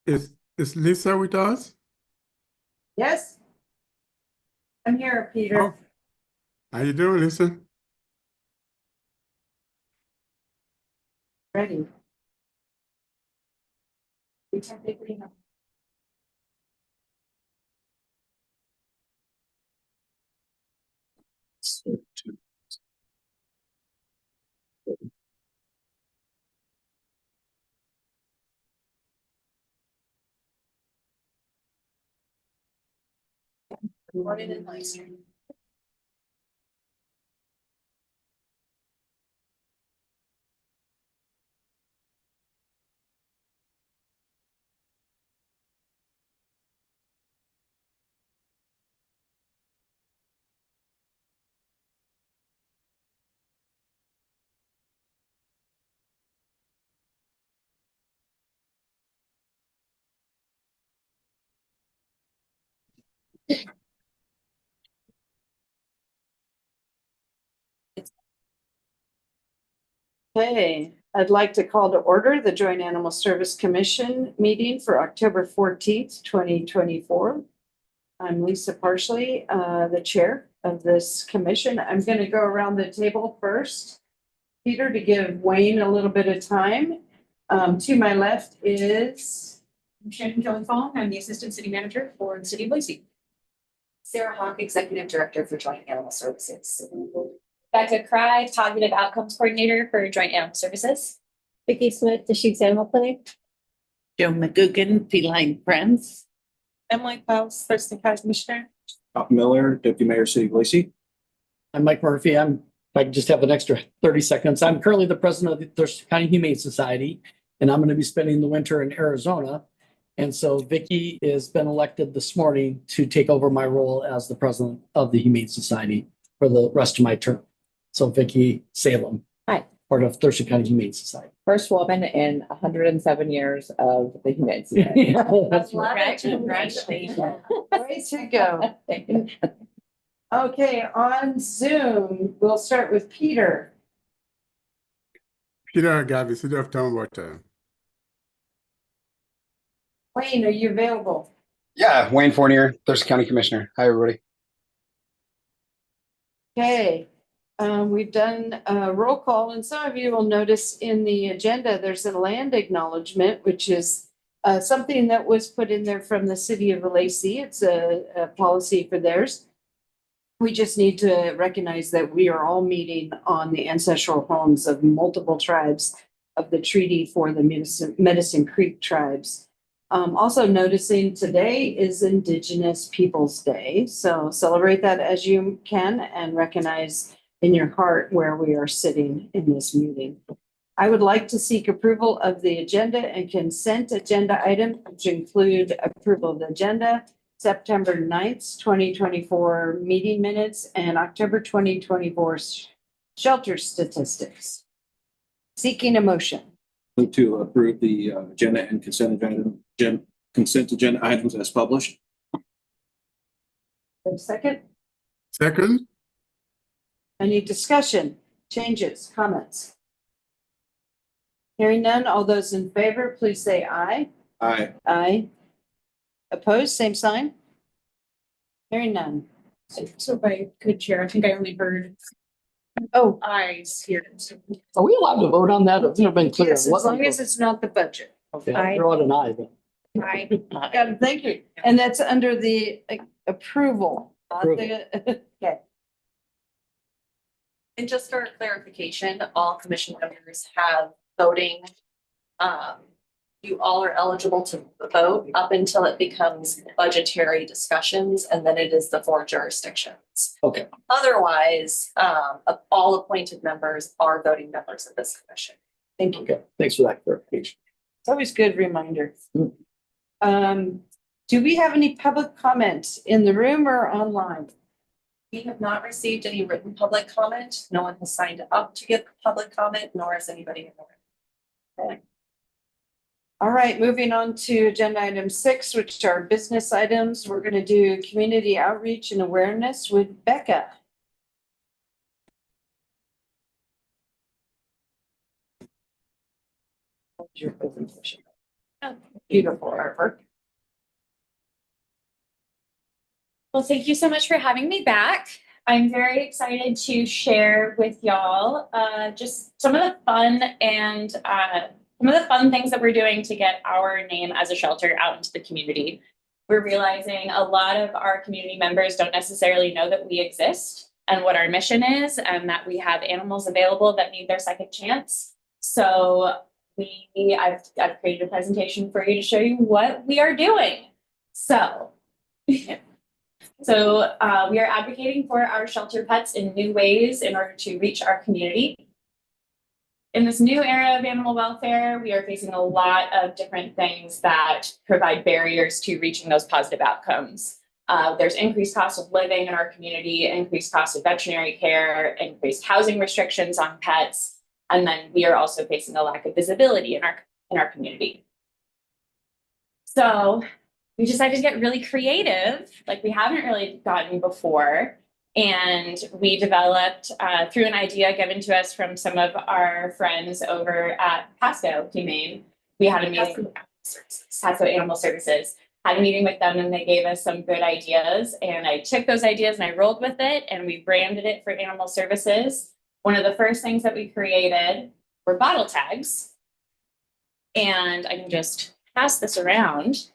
Is Lisa with us? Yes, I'm here, Peter. Oh, how you doing, Lisa? Ready. Recorded in live stream. Okay, I'd like to call to order the Joint Animal Service Commission meeting for October 14th, 2024. I'm Lisa Parsley, the chair of this commission. I'm going to go around the table first. Peter, to give Wayne a little bit of time. To my left is I'm Shannon Kelly Fong. I'm the Assistant City Manager for the City of Lacey. Sarah Hawk, Executive Director for Joint Animal Services. Becca Cry, Cognitive Outcomes Coordinator for Joint Animal Services. Vicki Smith, the Sheets Animal Clinic. Joe McGugan, Feline Friends. Emily Klaus, Thurston County Commissioner. Bob Miller, Deputy Mayor, City of Lacey. I'm Mike Murphy. If I could just have an extra 30 seconds. I'm currently the president of the Thurston County Humane Society, and I'm going to be spending the winter in Arizona. And so Vicki has been elected this morning to take over my role as the president of the Humane Society for the rest of my term. So Vicki Salem. Hi. Part of Thurston County Humane Society. First woman in 107 years of the Humane Society. That's right. Congratulations. Way to go. Okay, on Zoom, we'll start with Peter. Peter Gavi, City of Tumwater. Wayne, are you available? Yeah, Wayne Fournier, Thurston County Commissioner. Hi, everybody. Okay, we've done a roll call, and some of you will notice in the agenda, there's a land acknowledgement, which is something that was put in there from the city of Lacey. It's a policy for theirs. We just need to recognize that we are all meeting on the ancestral homes of multiple tribes of the Treaty for the Medicine Creek tribes. Also noticing today is Indigenous Peoples Day. So celebrate that as you can and recognize in your heart where we are sitting in this meeting. I would like to seek approval of the agenda and consent agenda items, which include approval of the agenda, September 9th, 2024 meeting minutes, and October 2024 shelter statistics. Seeking a motion. Move to approve the agenda and consent agenda items as published. Second, Second, any discussion, changes, comments? Hearing none, all those in favor, please say aye. Aye. Aye. Opposed, same sign? Hearing none. So if I could chair, I think I only heard ayes here. Are we allowed to vote on that? It's never been clear. Yes, as long as it's not the budget. Okay, I'll throw out an aye then. Got it, thank you. And that's under the approval. not the- Okay, And just for clarification, all commission members have voting. You all are eligible to vote up until it becomes budgetary discussions, and then it is the 4 jurisdictions. Okay. Otherwise, all appointed members are voting members of this commission. thank you. Okay, thanks for that clarification. It's always good reminder. Do we have any public comments in the room or online? We have not received any written public comment. No one has signed up to give public comment, nor has anybody in the room. Okay. All right, moving on to agenda item 6, which are business items. We're going to do community outreach and awareness with Becca. Your presentation. Beautiful artwork. Well, thank you so much for having me back. I'm very excited to share with y'all just some of the fun and some of the fun things that we're doing to get our name as a shelter out into the community. We're realizing a lot of our community members don't necessarily know that we exist and what our mission is, and that we have animals available that need their second chance. So I've created a presentation for you to show you what we are doing. So we are advocating for our shelter pets in new ways in order to reach our community. In this new era of animal welfare, we are facing a lot of different things that provide barriers to reaching those positive outcomes. There's increased cost of living in our community, increased cost of veterinary care, increased housing restrictions on pets, and then we are also facing a lack of visibility in our community. So we decided to get really creative, like we haven't really gotten before. And we developed, through an idea given to us from some of our friends over at Pasco Humane, we had a meeting, Pasco Animal Services, had a meeting with them, and they gave us some good ideas. And I took those ideas and I rolled with it, and we branded it for Animal Services. One of the first things that we created were bottle tags. And I can just pass this around.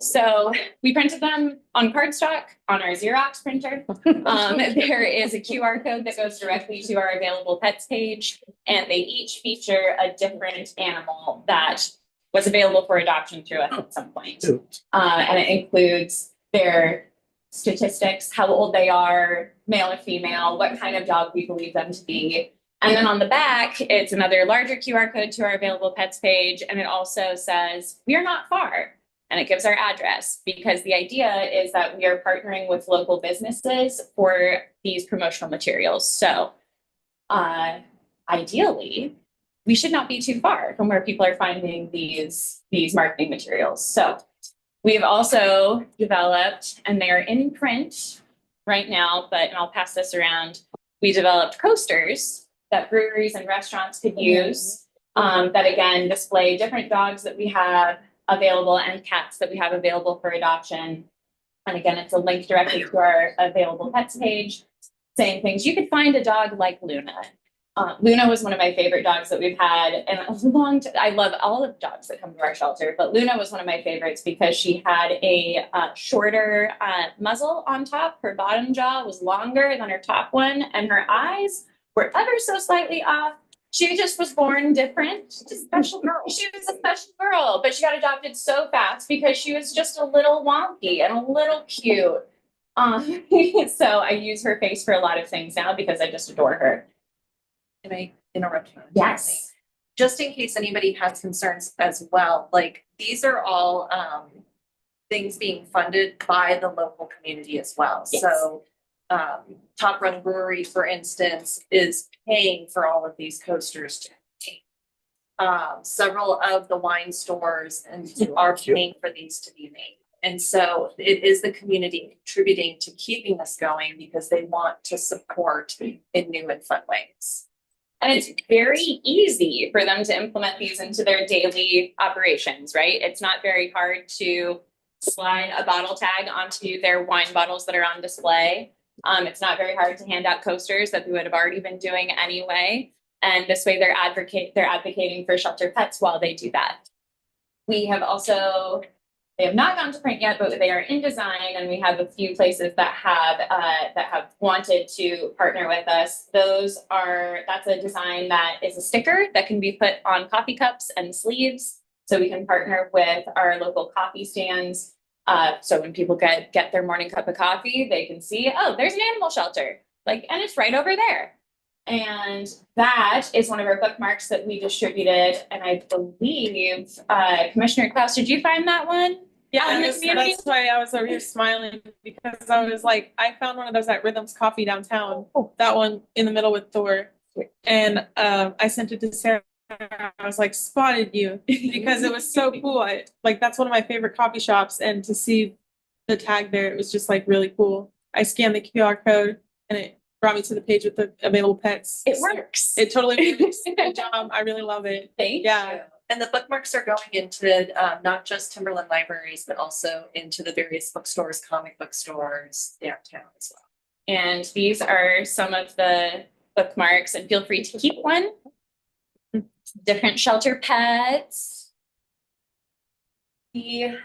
So we printed them on cardstock on our Xerox printer. There is a QR code that goes directly to our available pets page, and they each feature a different animal that was available for adoption through us at some point. And it includes their statistics, how old they are, male or female, what kind of dog we believe them to be. And then on the back, it's another larger QR code to our available pets page. And it also says, "We are not far." And it gives our address, because the idea is that we are partnering with local businesses for these promotional materials. So ideally, we should not be too far from where people are finding these marketing materials. So we've also developed, and they are in print right now, and I'll pass this around. We developed coasters that breweries and restaurants could use that, again, display different dogs that we have available and cats that we have available for adoption. And again, it's a link directly to our available pets page saying things. You could find a dog like Luna. Luna was one of my favorite dogs that we've had in a long time. I love all of the dogs that come to our shelter, but Luna was one of my favorites because she had a shorter muzzle on top. Her bottom jaw was longer than her top one, and her eyes were ever so slightly off. She just was born different. She's a special girl. She was a special girl, but she got adopted so fast because she was just a little wonky and a little cute. So I use her face for a lot of things now because I just adore her. Can I interrupt you? Yes. Just in case anybody has concerns as well, like these are all things being funded by the local community as well. Yes. So Top Run Brewery, for instance, is paying for all of these coasters to several of the wine stores and are paying for these to be made. And so it is the community contributing to keeping this going because they want to support in new and fun ways. And it's very easy for them to implement these into their daily operations, right? It's not very hard to slide a bottle tag onto their wine bottles that are on display. It's not very hard to hand out coasters that we would have already been doing anyway. And this way they're advocating for shelter pets while they do that. We have also, they have not gone to print yet, but they are in design, and we have a few places that have wanted to partner with us. That's a design that is a sticker that can be put on coffee cups and sleeves. So we can partner with our local coffee stands. So when people get their morning cup of coffee, they can see, oh, there's an animal shelter, and it's right over there. And that is one of our bookmarks that we distributed. And I believe, Commissioner Klaus, did you find that one? Yeah, that's why I was over here smiling, because I was like, I found one of those at Rhythms Coffee downtown. That one in the middle with Thor. And I sent it to Sarah. I was like, spotted you, because it was so cool. That's one of my favorite coffee shops, and to see the tag there, it was just really cool. I scanned the QR code and it brought me to the page with the available pets. It works. It totally works. Good job. I really love it. Thank Yeah. you. And the bookmarks are going into not just Timberland libraries, but also into the various bookstores, comic book stores downtown as well. And these are some of the bookmarks, and feel free to keep one. Different shelter pets. The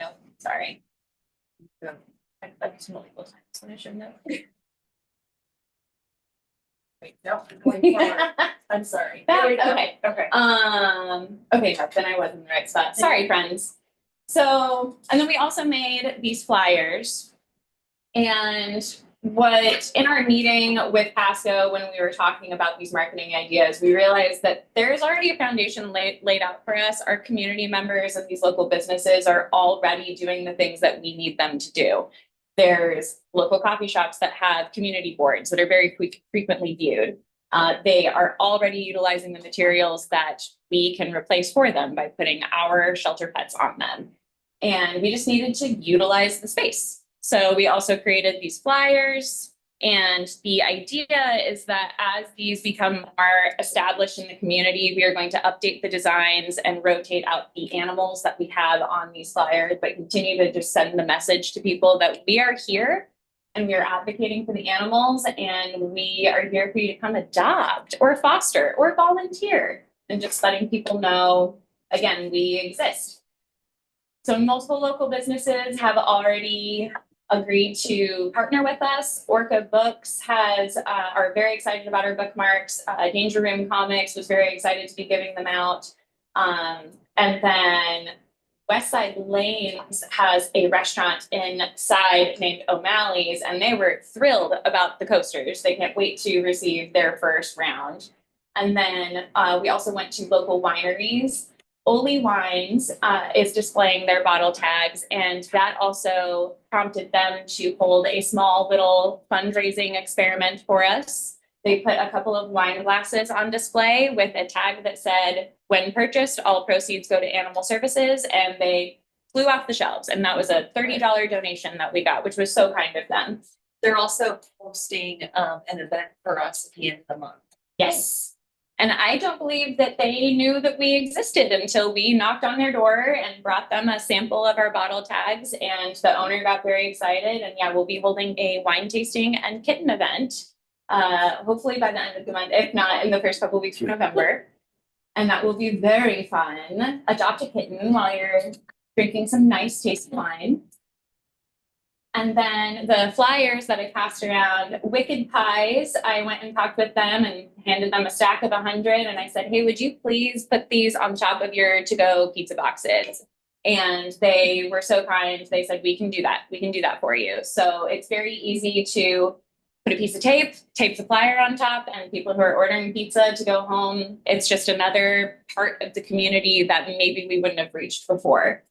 no, sorry. I've done this multiple times, so I should know. Wait, no, going forward. I'm sorry. Okay. Okay. Okay, no, then I was in the right spot. Sorry, friends. So, and then we also made these flyers. And what in our meeting with Pasco, when we were talking about these marketing ideas, we realized that there's already a foundation laid out for us. Our community members and these local businesses are already doing the things that we need them to do. There's local coffee shops that have community boards that are very frequently viewed. They are already utilizing the materials that we can replace for them by putting our shelter pets on them. And we just needed to utilize the space. So we also created these flyers, and the idea is that as these become more established in the community, we are going to update the designs and rotate out the animals that we have on these flyers, but continue to just send the message to people that we are here and we are advocating for the animals, and we are here for you to come adopt or foster or volunteer, and just letting people know, again, we exist. So multiple local businesses have already agreed to partner with us. Orca Books are very excited about our bookmarks. Danger Room Comics was very excited to be giving them out. And then Westside Lanes has a restaurant inside named O'Malley's, and they were thrilled about the coasters. They can't wait to receive their first round. And then we also went to local wineries. Oli Wines is displaying their bottle tags, and that also prompted them to hold a small little fundraising experiment for us. They put a couple of wine glasses on display with a tag that said, "When purchased, all proceeds go to animal services," and they flew off the shelves. And that was a $30 donation that we got, which was so kind of them. They're also hosting an event for us at the end of the month. Yes. And I don't believe that they knew that we existed until we knocked on their door and brought them a sample of our bottle tags, and the owner got very excited. And yeah, we'll be holding a wine tasting and kitten event, hopefully by the end of the month, if not in the first couple of weeks of November. And that will be very fun. Adopt a kitten while you're drinking some nice tasty wine. And then the flyers that I passed around, Wicked Pies, I went and talked with them and handed them a stack of 100. And I said, "Hey, would you please put these on top of your to-go pizza boxes?" And they were so kind. They said, "We can do that. We can do that for you." So it's very easy to put a piece of tape the flyer on top, and people who are ordering pizza to go home, it's just another part of the community that maybe we wouldn't have reached before.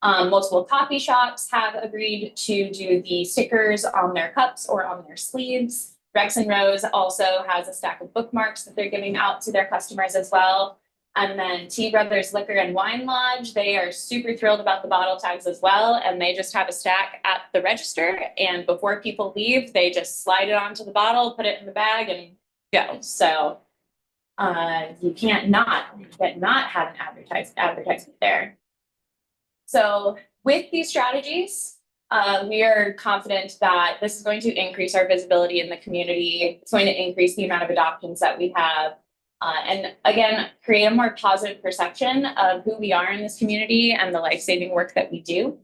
Multiple coffee shops have agreed to do the stickers on their cups or on their sleeves. Rex and Rose also has a stack of bookmarks that they're giving out to their customers as well. And then T Brothers Liquor and Wine Lodge, they are super thrilled about the bottle tags as well. And they just have a stack at the register. And before people leave, they just slide it onto the bottle, put it in the bag, and go. So you can't not have an advertisement there. So with these strategies, we are confident that this is going to increase our visibility in the community. It's going to increase the amount of adoptions that we have. And again, create a more positive perception of who we are in this community and the life-saving work that we do.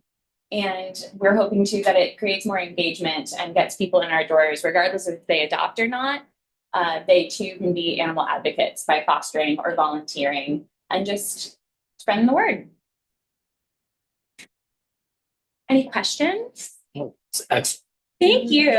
And we're hoping too that it creates more engagement and gets people in our doors, regardless if they adopt or not. They too can be animal advocates by fostering or volunteering and just spreading the word. Any questions? Excellent. Thank you.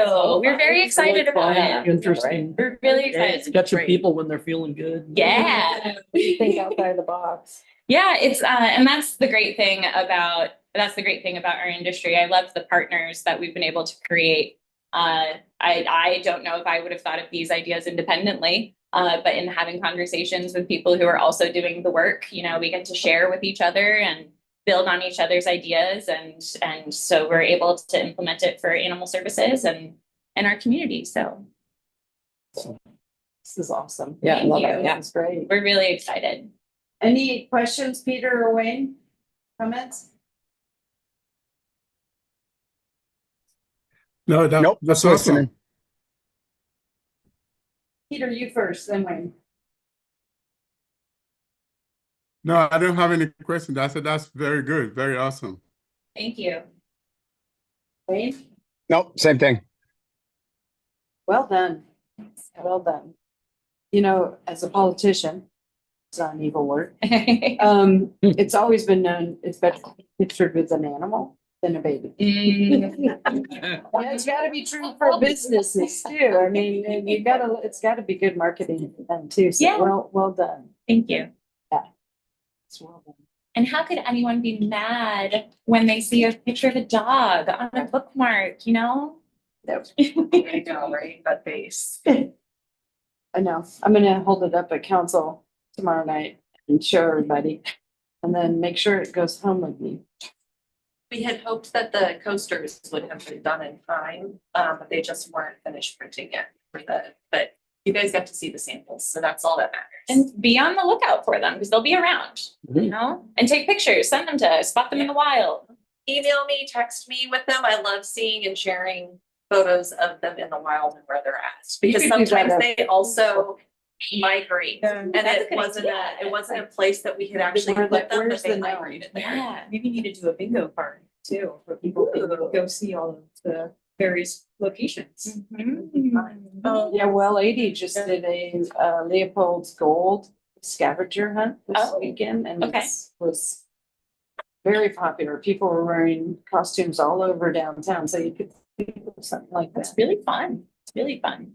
We're very excited about it. Interesting. We're really excited. Catching people when they're feeling good. Yeah. Think outside the box. Yeah, it's and that's the great thing about our industry. I love the partners that we've been able to create. I don't know if I would have thought of these ideas independently, but in having conversations with people who are also doing the work, we get to share with each other and build on each other's ideas, and so we're able to implement it for animal services and our community. So This is awesome. Yeah, I Thank love you. it. Yeah. That's great. We're really excited. Any questions, Peter or Wayne? Comments? No, Nope, that's just awesome. listening. Peter, you first, then Wayne. No, I don't have any questions. I said that's very good, very awesome. Thank you. Wayne? Nope, same thing. Well done. Well done. You know, as a politician, it's not an evil word. It's always been known it's better to be pictured with an animal than a baby. Mm, Yeah, it's gotta be true for businesses too. I mean, and it's gotta be good marketing then too. So Yeah. well done. Thank you. It's well done. And how could anyone be mad when they see a picture of a dog on a bookmark, you know? I know, right? That face. I know. I'm gonna hold it up at council tomorrow night and show everybody. And then make sure it goes home with me. We had hoped that the coasters would have been done in time, but they just weren't finished printing yet but you guys got to see the samples, so that's all that matters. And be on the lookout for them because they'll be around, you know? And take pictures, send them to us, spot them in the wild. Email me, text me with them. I love seeing and sharing photos of them in the wild and where they're at. Because You could do sometimes that. they also migrate. And That's a it good wasn't idea. it wasn't a place that we had actually Where put them, where's but they the known? migrated there. Yeah, maybe need to do a bingo card too, for people to Ooh. go see all of the various locations. Oh, Yeah, well, 80 just did a Leopold's Gold scavenger hunt this Oh, weekend and okay. it was very popular. People were wearing costumes all over downtown, so you could do something like That's that. really fun. It's really fun.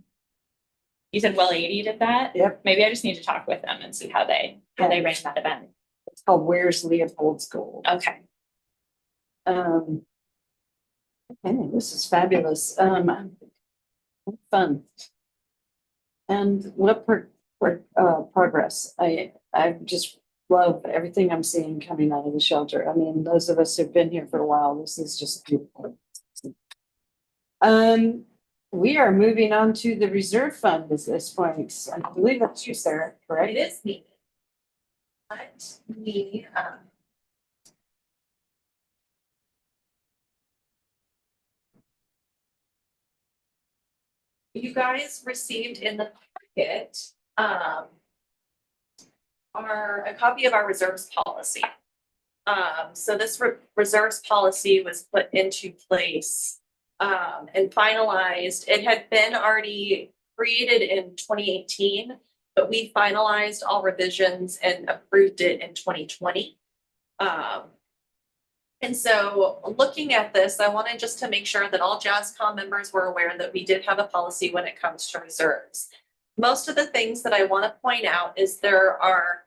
You said Well 80 did that? Yep. Maybe I just need to talk with them and see how they ran that event. It's called Where's Leopold's Gold? Okay. Okay, this is fabulous. Fun. And what progress. I just love everything I'm seeing coming out of the shelter. I mean, those of us who've been here for a while, this is just beautiful. We are moving on to the reserve fund at this point. I believe that's you, Sarah, correct? It is me. But we, you guys received in the packet, a copy of our reserves policy. So this reserves policy was put into place, and finalized. It had been already created in 2018, but we finalized all revisions and approved it in 2020. And so looking at this, I wanted just to make sure that all JASCOM members were aware that we did have a policy when it comes to reserves. Most of the things that I want to point out is there are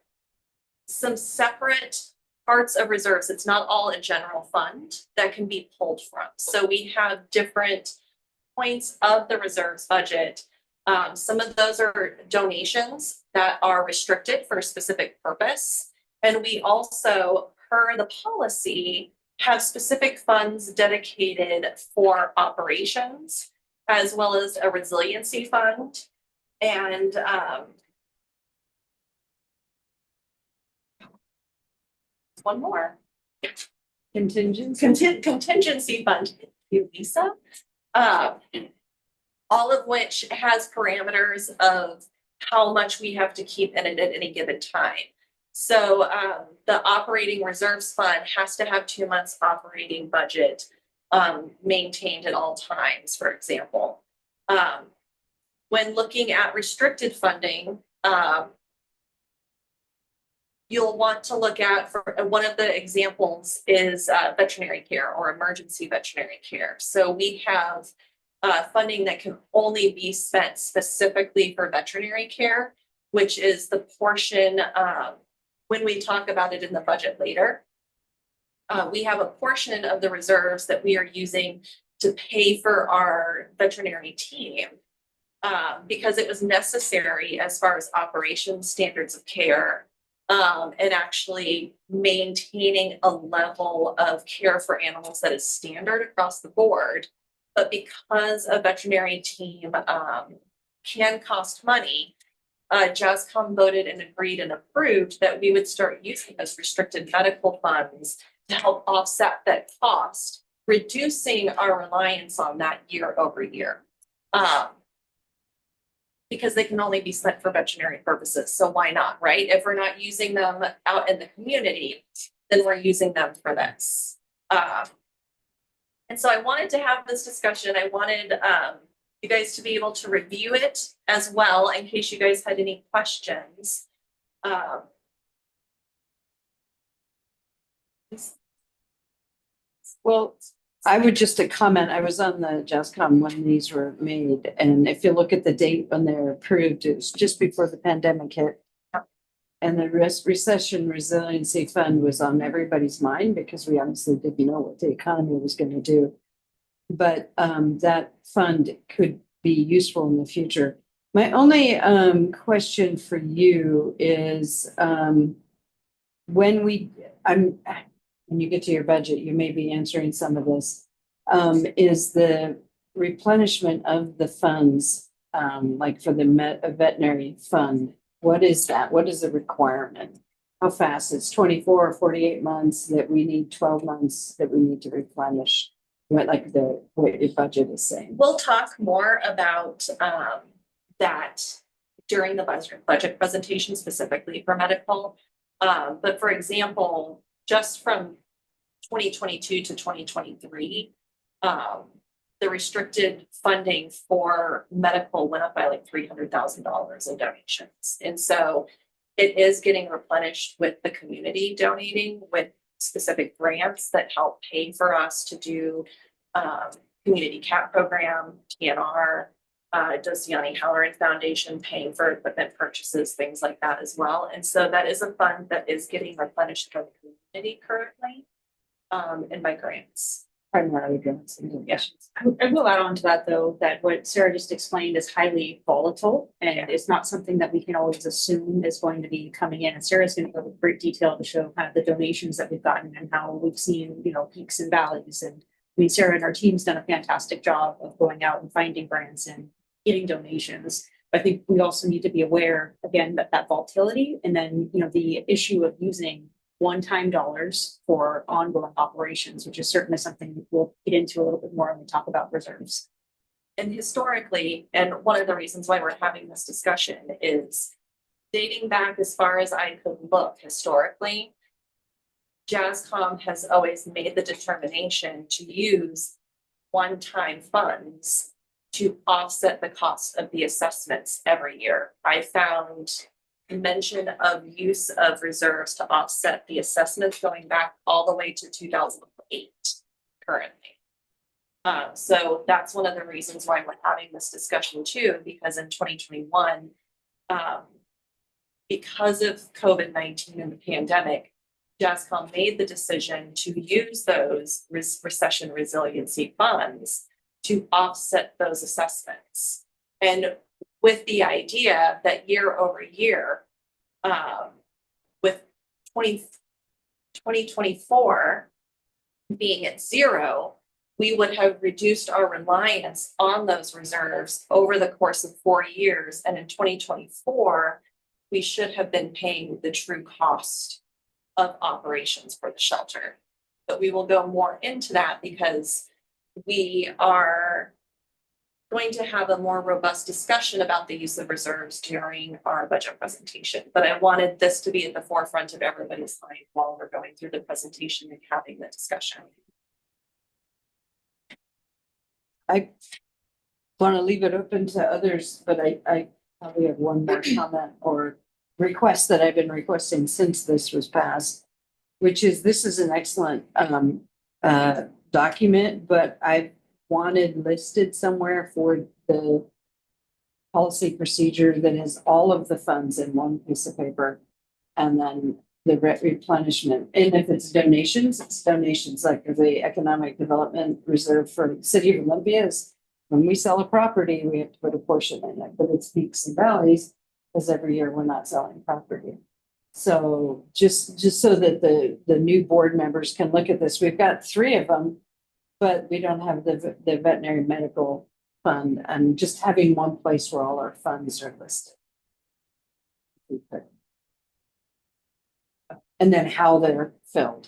some separate parts of reserves. It's not all a general fund that can be pulled from. So we have different points of the reserves budget. Some of those are donations that are restricted for a specific purpose. And we also, per the policy, have specific funds dedicated for operations, as well as a resiliency fund. And one more. Contingency fund, you, Lisa. All of which has parameters of how much we have to keep in it at any given time. So the operating reserves fund has to have 2 months operating budget maintained at all times, for example. When looking at restricted funding, you'll want to look at, for one of the examples is veterinary care or emergency veterinary care. So we have funding that can only be spent specifically for veterinary care, which is the portion, when we talk about it in the budget later, we have a portion of the reserves that we are using to pay for our veterinary team, because it was necessary as far as operations, standards of care, and actually maintaining a level of care for animals that is standard across the board. But because a veterinary team can cost money, JASCOM voted and agreed and approved that we would start using those restricted medical funds to help offset that cost, reducing our reliance on that year over year. Because they can only be spent for veterinary purposes. So why not, right? If we're not using them out in the community, then we're using them for this. And so I wanted to have this discussion. I wanted you guys to be able to review it as well in case you guys had any questions. Well, I would just a comment, I was on the JASCOM when these were made, and if you look at the date when they were approved, it was just before the pandemic hit. And the recession resiliency fund was on everybody's mind because we obviously didn't know what the economy was going to do. But that fund could be useful in the future. My only question for you is when you get to your budget, you may be answering some of this, is the replenishment of the funds, like for the veterinary fund. What is that? What is the requirement? How fast? It's 24 or 48 months that we need, 12 months that we need to replenish. What your budget is saying. We'll talk more about that during the budget presentation specifically for medical. But for example, just from 2022 to 2023, the restricted funding for medical went up by like $300,000 in donations. And so it is getting replenished with the community donating with specific grants that help pay for us to do community cat program, TNR, does Yanni Halloran Foundation paying for equipment purchases, things like that as well. And so that is a fund that is getting replenished from the community currently and by grants. Primarily grants and donations. I will add on to that though, that what Sarah just explained is highly volatile and it's not something that we can always assume is going to be coming in. And Sarah's going to go into great detail to show kind of the donations that we've gotten and how we've seen, peaks and valleys. And I mean, Sarah and our team's done a fantastic job of going out and finding grants and getting donations. But I think we also need to be aware again that volatility and then, the issue of using one-time dollars for ongoing operations, which is certainly something we'll get into a little bit more when we talk about reserves. And historically, and one of the reasons why we're having this discussion is dating back as far as I could look historically, JASCOM has always made the determination to use one-time funds to offset the cost of the assessments every year. I found mention of use of reserves to offset the assessments going back all the way to 2008 currently. So that's one of the reasons why we're having this discussion too, because in 2021, because of COVID-19 and the pandemic, JASCOM made the decision to use those recession resiliency funds to offset those assessments. And with the idea that year over year, with 2024 being at zero, we would have reduced our reliance on those reserves over the course of 4 years. And in 2024, we should have been paying the true cost of operations for the shelter. But we will go more into that because we are going to have a more robust discussion about the use of reserves during our budget presentation. But I wanted this to be at the forefront of everybody's mind while we're going through the presentation and having the discussion. I want to leave it open to others, but I probably have one more comment or request that I've been requesting since this was passed, which is this is an excellent document, but I wanted listed somewhere for the policy procedure that has all of the funds in one piece of paper and then the replenishment. And if it's donations, it's donations like the Economic Development Reserve for the City of Olympia is when we sell a property, we have to put a portion in it, but it's peaks and valleys because every year we're not selling property. So just so that the new board members can look at this, we've got 3 of them, but we don't have the veterinary medical fund and just having one place where all our funds are listed. And then how they're filled.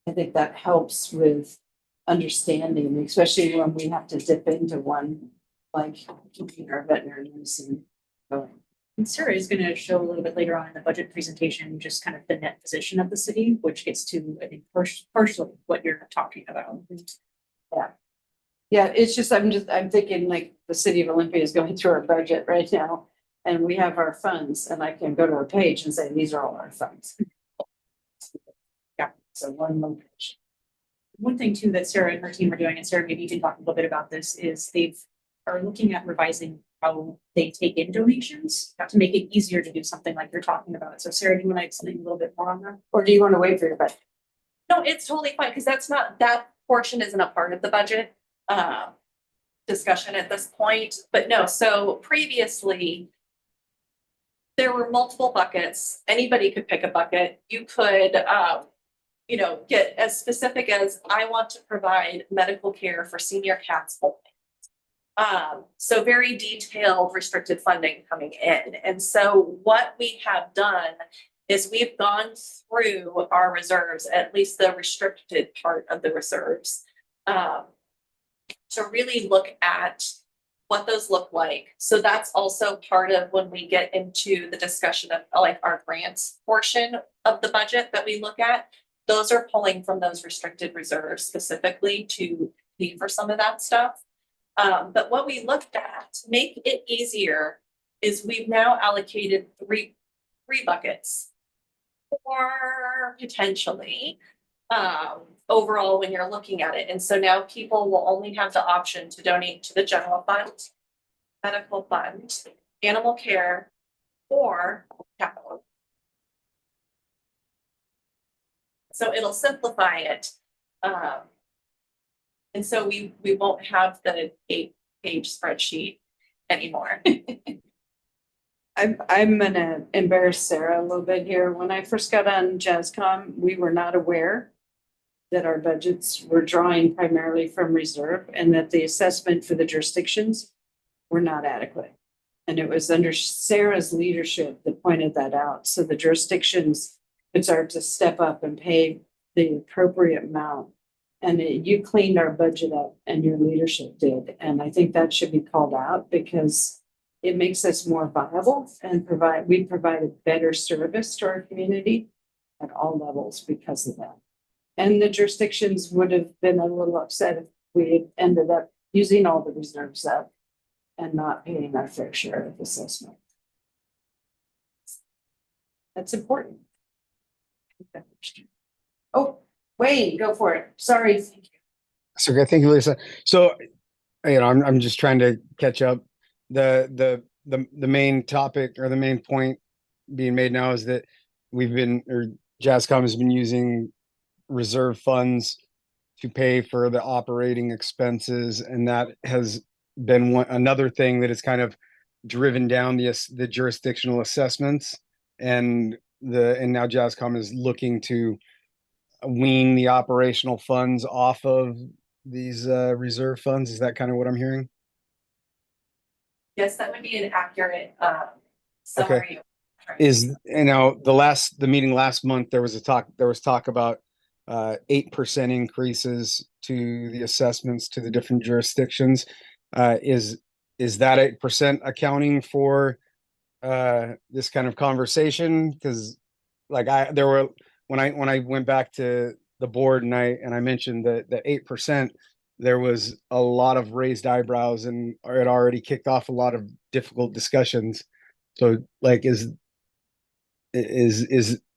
I think that helps with understanding, especially when we have to dip into one, like keeping our veterinary medicine going. And Sarah is gonna show a little bit later on in the budget presentation, just kind of the net position of the city, which gets to, I think, partially what you're talking about. Yeah, it's just, I'm thinking like the city of Olympia is going through our budget right now. And we have our funds and I can go to a page and say, these are all our funds. Yeah, so one location. One thing too that Sarah and her team are doing, and Sarah, maybe you can talk a little bit about this, is are looking at revising how they take in donations to make it easier to do something like you're talking about. So Sarah, do you want to explain a little bit more on that? Or do you want to wait for your budget? No, it's totally fine, because that portion isn't a part of the budget discussion at this point, but no, so previously there were multiple buckets. Anybody could pick a bucket. You could, get as specific as I want to provide medical care for senior cats only. So very detailed restricted funding coming in. And so what we have done is we've gone through our reserves, at least the restricted part of the reserves, to really look at what those look like. So that's also part of when we get into the discussion of like our grants portion of the budget that we look at. Those are pulling from those restricted reserves specifically to pay for some of that stuff. But what we looked at to make it easier is we've now allocated three buckets or potentially overall when you're looking at it. And so now people will only have the option to donate to the general fund, medical fund, animal care, or capital. So it'll simplify it. And so we won't have the 8-page spreadsheet anymore. I'm gonna embarrass Sarah a little bit here. When I first got on JASCOM, we were not aware that our budgets were drawing primarily from reserve and that the assessment for the jurisdictions were not adequate. And it was under Sarah's leadership that pointed that out. So the jurisdictions could start to step up and pay the appropriate amount. And you cleaned our budget up and your leadership did. And I think that should be called out because it makes us more viable and we provide a better service to our community at all levels because of that. And the jurisdictions would have been a little upset if we had ended up using all the reserves up and not paying our fair share of assessment. That's important. Oh, Wayne, go for it. Sorry. So okay, thank you, Lisa. So, I'm just trying to catch up. The main topic or the main point being made now is that JASCOM has been using reserve funds to pay for the operating expenses, and that has been another thing that has kind of driven down the jurisdictional assessments, and now JASCOM is looking to wean the operational funds off of these reserve funds. Is that kind of what I'm hearing? Yes, that would be an accurate summary. Okay. The meeting last month, there was talk about 8% increases to the assessments to the different jurisdictions. Is that 8% accounting for this kind of conversation? Because when I went back to the board and I mentioned that 8%, there was a lot of raised eyebrows and it already kicked off a lot of difficult discussions. So is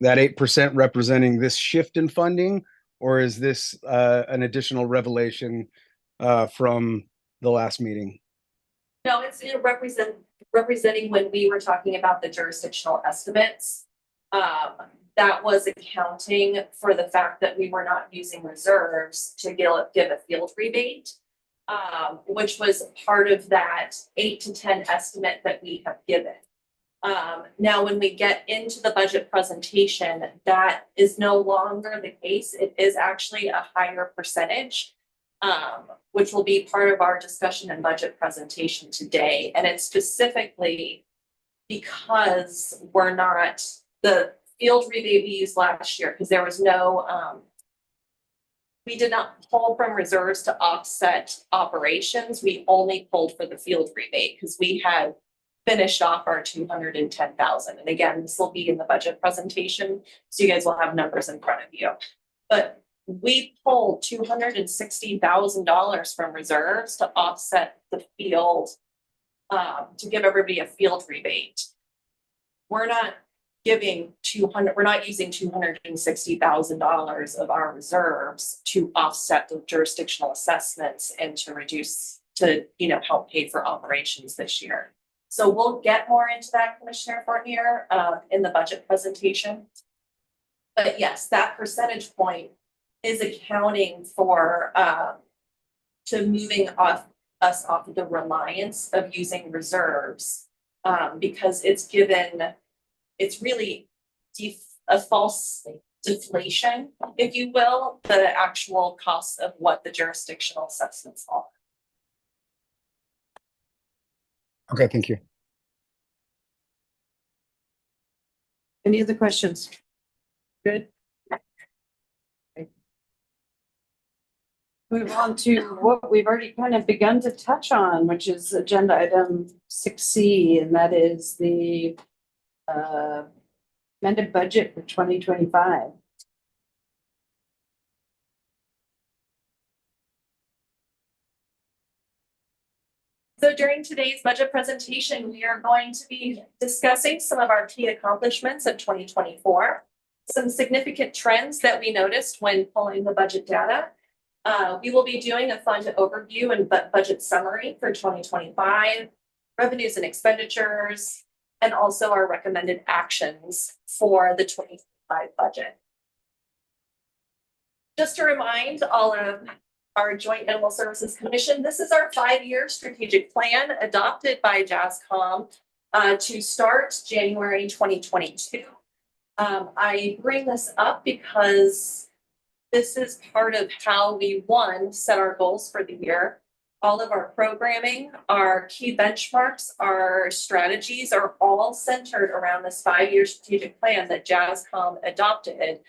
that 8% representing this shift in funding, or is this an additional revelation from the last meeting? No, it's representing when we were talking about the jurisdictional estimates. That was accounting for the fact that we were not using reserves to give a field rebate, which was part of that 8 to 10 estimate that we have given. Now, when we get into the budget presentation, that is no longer the case. It is actually a higher percentage, which will be part of our discussion and budget presentation today. And it's specifically because we're not, the field rebate we used last year, because there was no, we did not pull from reserves to offset operations. We only pulled for the field rebate because we had finished off our 210,000. And again, this will be in the budget presentation, so you guys will have numbers in front of you. But we pulled $260,000 from reserves to offset the field, to give everybody a field rebate. We're not giving we're not using $260,000 of our reserves to offset the jurisdictional assessments and to reduce, to, you know, help pay for operations this year. So we'll get more into that, Commissioner Fournier, in the budget presentation. But yes, that percentage point is accounting for, to moving us off of the reliance of using reserves, because it's really a false deflation, if you will, the actual cost of what the jurisdictional assessments are. Okay, thank you. Any other questions? Good. Move on to what we've already kind of begun to touch on, which is agenda item 6C, and that is the amended budget for 2025. So during today's budget presentation, we are going to be discussing some of our key accomplishments of 2024, some significant trends that we noticed when pulling the budget data. We will be doing a fund overview and budget summary for 2025, revenues and expenditures, and also our recommended actions for the 2025 budget. Just to remind all of our Joint Animal Services Commission, this is our 5-year strategic plan adopted by JASCOM to start January 2022. I bring this up because this is part of how we, one, set our goals for the year. All of our programming, our key benchmarks, our strategies are all centered around this 5-year strategic plan that JASCOM adopted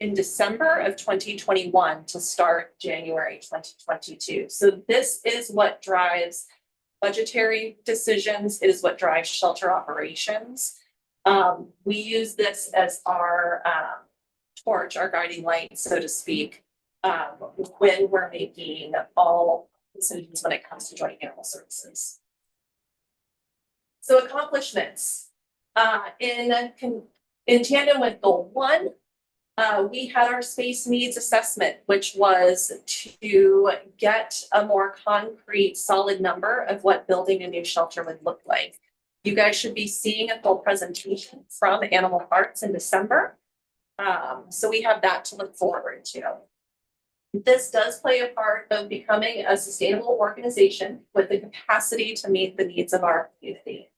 in December of 2021 to start January 2022. So this is what drives budgetary decisions, it is what drives shelter operations. We use this as our torch, our guiding light, so to speak, when we're making all decisions when it comes to joint animal services. So accomplishments. In tandem with goal 1, we had our space needs assessment, which was to get a more concrete, solid number of what building a new shelter would look like. You guys should be seeing a full presentation from Animal Parts in December. So we have that to look forward to. This does play a part of becoming a sustainable organization with the capacity to meet the needs of our community.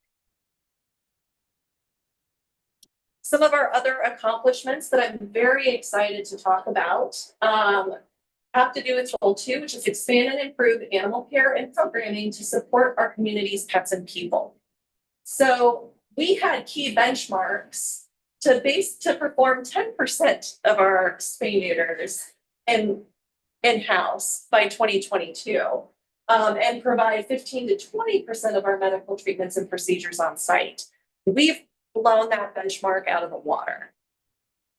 Some of our other accomplishments that I'm very excited to talk about have to do with goal 2, which is expand and improve animal care and programming to support our community's pets and people. So we had key benchmarks to perform 10% of our spay neuters in-house by 2022, and provide 15 to 20% of our medical treatments and procedures on site. We've blown that benchmark out of the water.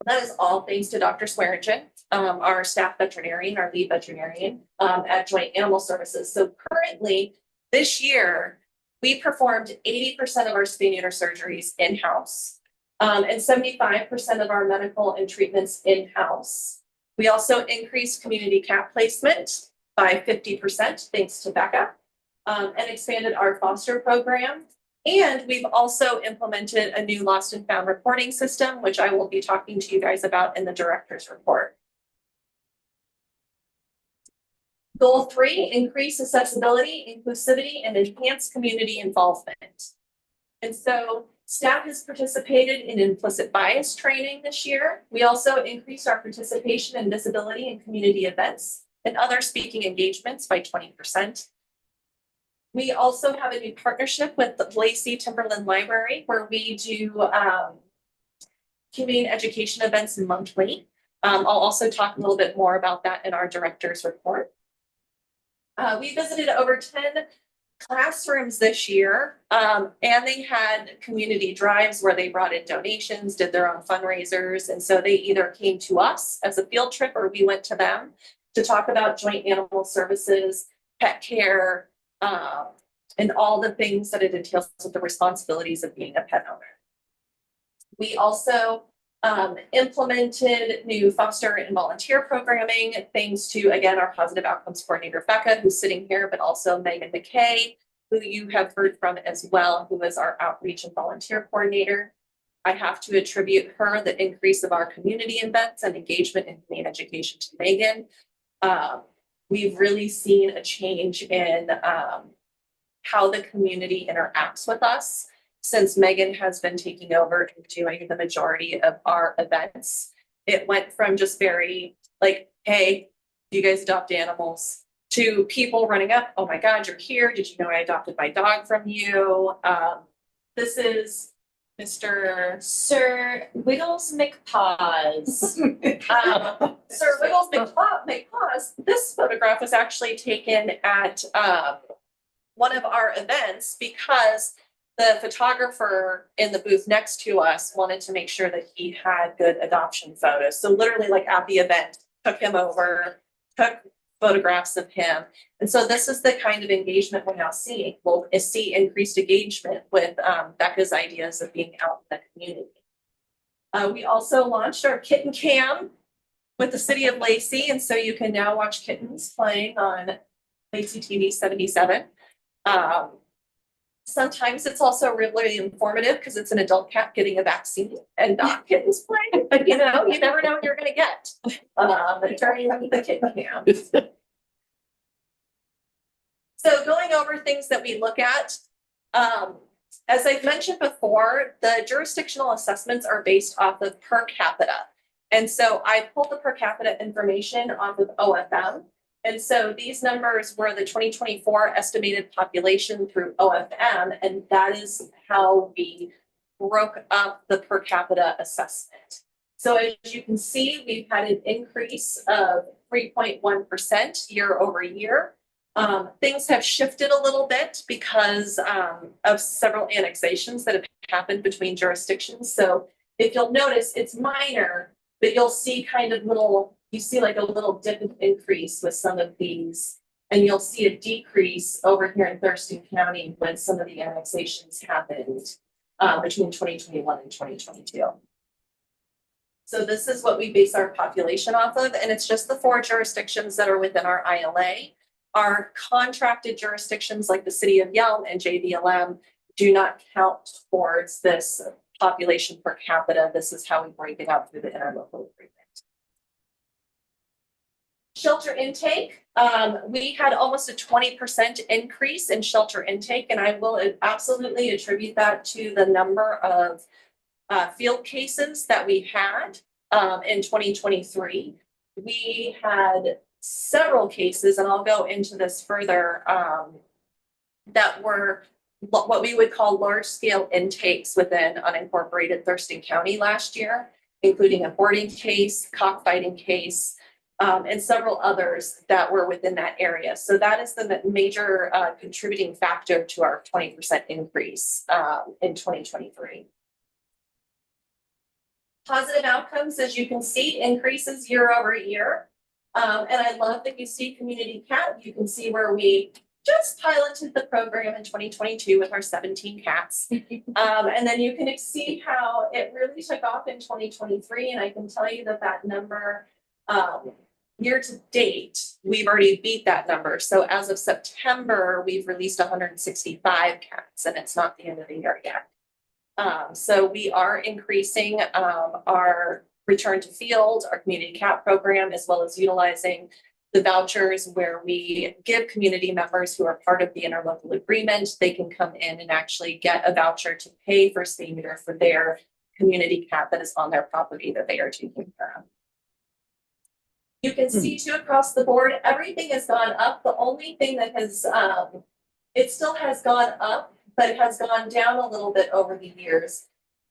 That is all thanks to Dr. Swearingen, our staff veterinarian, our lead veterinarian at Joint Animal Services. So currently, this year, we performed 80% of our spay neuter surgeries in-house, and 75% of our medical and treatments in-house. We also increased community cat placement by 50% thanks to Becca, and expanded our foster program. And we've also implemented a new lost and found reporting system, which I will be talking to you guys about in the director's report. Goal 3, increase accessibility, inclusivity, and enhance community involvement. And so staff has participated in implicit bias training this year. We also increased our participation in visibility in community events and other speaking engagements by 20%. We also have a new partnership with the Lacey Timberland Library where we do humane education events monthly. I'll also talk a little bit more about that in our director's report. We visited over 10 classrooms this year, and they had community drives where they brought in donations, did their own fundraisers. And so they either came to us as a field trip or we went to them to talk about joint animal services, pet care, and all the things that it entails with the responsibilities of being a pet owner. We also implemented new foster and volunteer programming, thanks to, again, our positive outcomes coordinator, Becca, who's sitting here, but also Megan McKay, who you have heard from as well, who is our outreach and volunteer coordinator. I have to attribute her the increase of our community events and engagement in humane education to Megan. We've really seen a change in how the community interacts with us since Megan has been taking over and doing the majority of our events. It went from just very like, hey, do you guys adopt animals? To people running up, oh my God, you're here. Did you know I adopted my dog from you? This is Mr. Sir Wiggles McPaws. Sir Wiggles McPaws. This photograph was actually taken at one of our events because the photographer in the booth next to us wanted to make sure that he had good adoption photos. So literally like at the event, took him over, took photographs of him. And so this is the kind of engagement we're now seeing. We'll see increased engagement with Becca's ideas of being out in the community. We also launched our kitten cam with the city of Lacey. And so you can now watch kittens playing on Lacey TV 77. Sometimes it's also really informative because it's an adult cat getting a vaccine and not kittens playing. But you know, you never know what you're going to get during the kitten cam. So going over things that we look at, as I've mentioned before, the jurisdictional assessments are based off of per capita. And so I pulled the per capita information off of OFM. And so these numbers were the 2024 estimated population through OFM, and that is how we broke up the per capita assessment. So as you can see, we've had an increase of 3.1% year over year. Things have shifted a little bit because of several annexations that have happened between jurisdictions. So if you'll notice, it's minor, but you'll see kind of you see like a little dip of increase with some of these, and you'll see a decrease over here in Thurston County when some of the annexations happened between 2021 and 2022. So this is what we base our population off of, and it's just the 4 jurisdictions that are within our ILA. Our contracted jurisdictions like the city of Yelm and JVLM do not count towards this population per capita. This is how we break it out through the interlocal agreement. Shelter intake, we had almost a 20% increase in shelter intake, and I will absolutely attribute that to the number of field cases that we had in 2023. We had several cases, and I'll go into this further, that were what we would call large-scale intakes within unincorporated Thurston County last year, including a boarding case, cockfighting case, and several others that were within that area. So that is the major contributing factor to our 20% increase in 2023. Positive outcomes, as you can see, increases year over year. And I love that you see Community Cat. You can see where we just piloted the program in 2022 with our 17 cats. And then you can see how it really took off in 2023. And I can tell you that that number, year to date, we've already beat that number. So as of September, we've released 165 cats, and it's not the end of the year yet. So we are increasing our return to field, our community cat program, as well as utilizing the vouchers where we give community members who are part of the interlocal agreement, they can come in and actually get a voucher to pay for stay neuter for their community cat that is on their property that they are taking care of. You can see too across the board, everything has gone up. The only thing that has it still has gone up, but it has gone down a little bit over the years,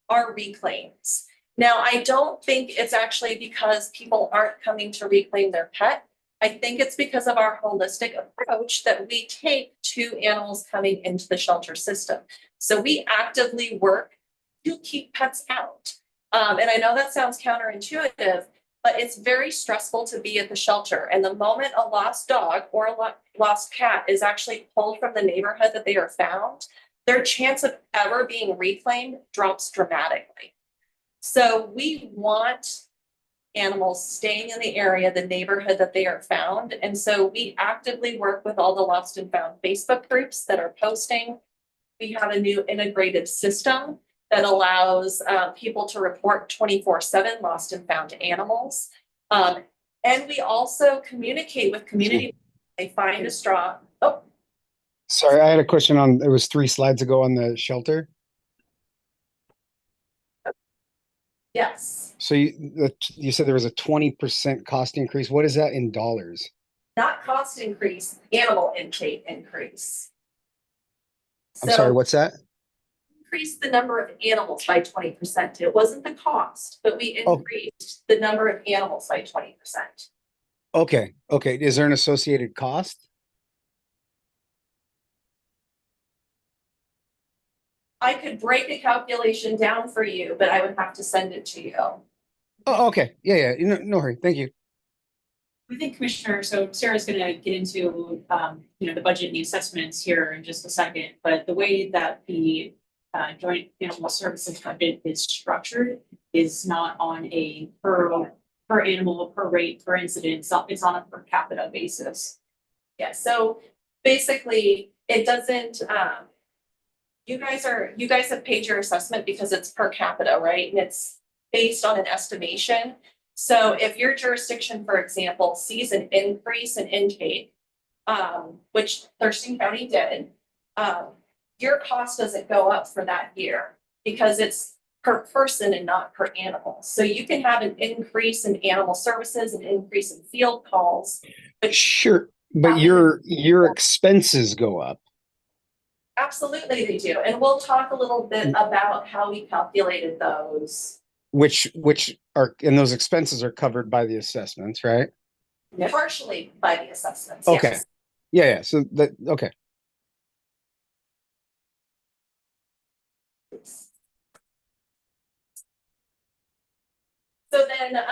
are reclaims. Now, I don't think it's actually because people aren't coming to reclaim their pet. I think it's because of our holistic approach that we take to animals coming into the shelter system. So we actively work to keep pets out. And I know that sounds counterintuitive, but it's very stressful to be at the shelter. And the moment a lost dog or a lost cat is actually pulled from the neighborhood that they are found, their chance of ever being reclaimed drops dramatically. So we want animals staying in the area, the neighborhood that they are found. And so we actively work with all the lost and found Facebook groups that are posting. We have a new integrated system that allows people to report 24/7 lost and found animals. And we also communicate with community. They find a straw. Oh, Sorry, I had a question on, it was 3 slides ago on the shelter. yes. So you said there was a 20% cost increase. What is that in dollars? Not cost increase, animal intake increase. I'm sorry, So what's that? increased the number of animals by 20%. It wasn't the cost, but we Oh. increased the number of animals by 20%. Okay, okay. Is there an associated cost? I could break a calculation down for you, but I would have to send it to you. Oh, okay. Yeah, yeah. No hurry. Thank you. We think Commissioner, so Sarah's gonna get into, the budget and the assessments here in just a second, but the way that the joint animal services budget is structured is not on a per animal, per rate, per incident, it's on a per capita basis. Yeah, so basically, it doesn't, you guys have paid your assessment because it's per capita, right? And it's based on an estimation. So if your jurisdiction, for example, sees an increase in intake, which Thurston County did, your cost doesn't go up for that year because it's per person and not per animal. So you can have an increase in animal services, an increase in field calls, but Sure, but your expenses go up. absolutely they do. And we'll talk a little bit about how we calculated those. Which are, and those expenses are covered by the assessments, right? Partially by the assessments, Okay. yes. Yeah. So that, okay. So then,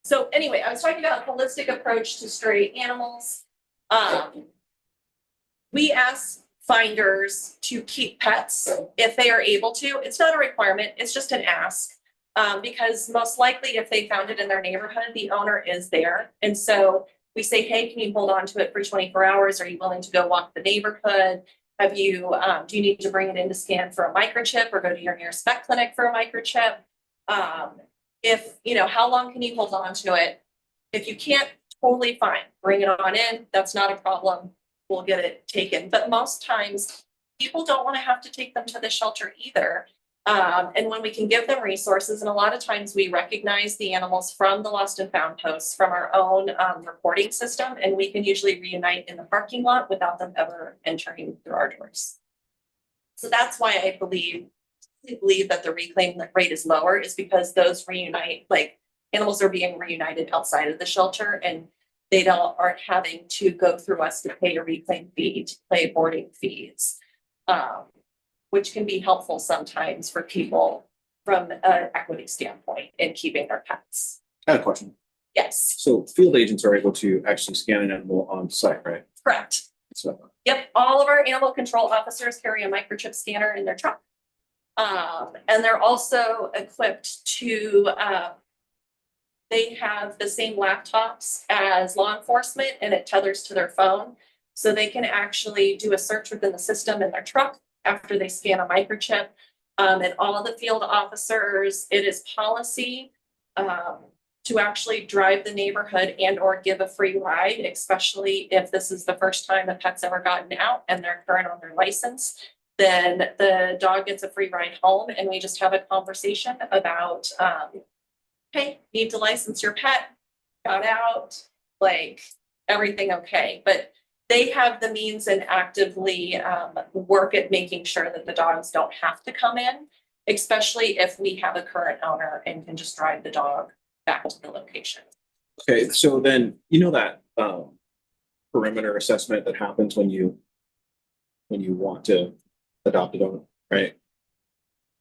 so anyway, I was talking about a holistic approach to stray animals. We ask finders to keep pets if they are able to. It's not a requirement, it's just an ask. Because most likely if they found it in their neighborhood, the owner is there. And so we say, hey, can you hold on to it for 24 hours? Are you willing to go walk the neighborhood? Have you, do you need to bring it in to scan for a microchip or go to your nearest vet clinic for a microchip? How long can you hold on to it? If you can't, totally fine, bring it on in, that's not a problem. We'll get it taken. But most times people don't want to have to take them to the shelter either. And when we can give them resources, and a lot of times we recognize the animals from the lost and found posts from our own reporting system, and we can usually reunite in the parking lot without them ever entering through our doors. So that's why I believe that the reclaim rate is lower, is because those reunite, like animals are being reunited outside of the shelter, and they aren't having to go through us to pay a reclaim fee, to pay boarding fees. Which can be helpful sometimes for people from an equity standpoint in keeping their pets. I have a question. Yes, So field agents are able to actually scan an animal on site, right? correct. So, Yep, all of our animal control officers carry a microchip scanner in their truck. And they're also equipped to, they have the same laptops as law enforcement, and it tethers to their phone. So they can actually do a search within the system in their truck after they scan a microchip. And all of the field officers, it is policy to actually drive the neighborhood and or give a free ride, especially if this is the first time the pet's ever gotten out and they're current on their license. Then the dog gets a free ride home, and we just have a conversation about, hey, need to license your pet, got out, like everything okay. But they have the means and actively work at making sure that the dogs don't have to come in, especially if we have a current owner and can just drive the dog back to the location. Okay, so then, you know that perimeter assessment that happens when you want to adopt a dog, right?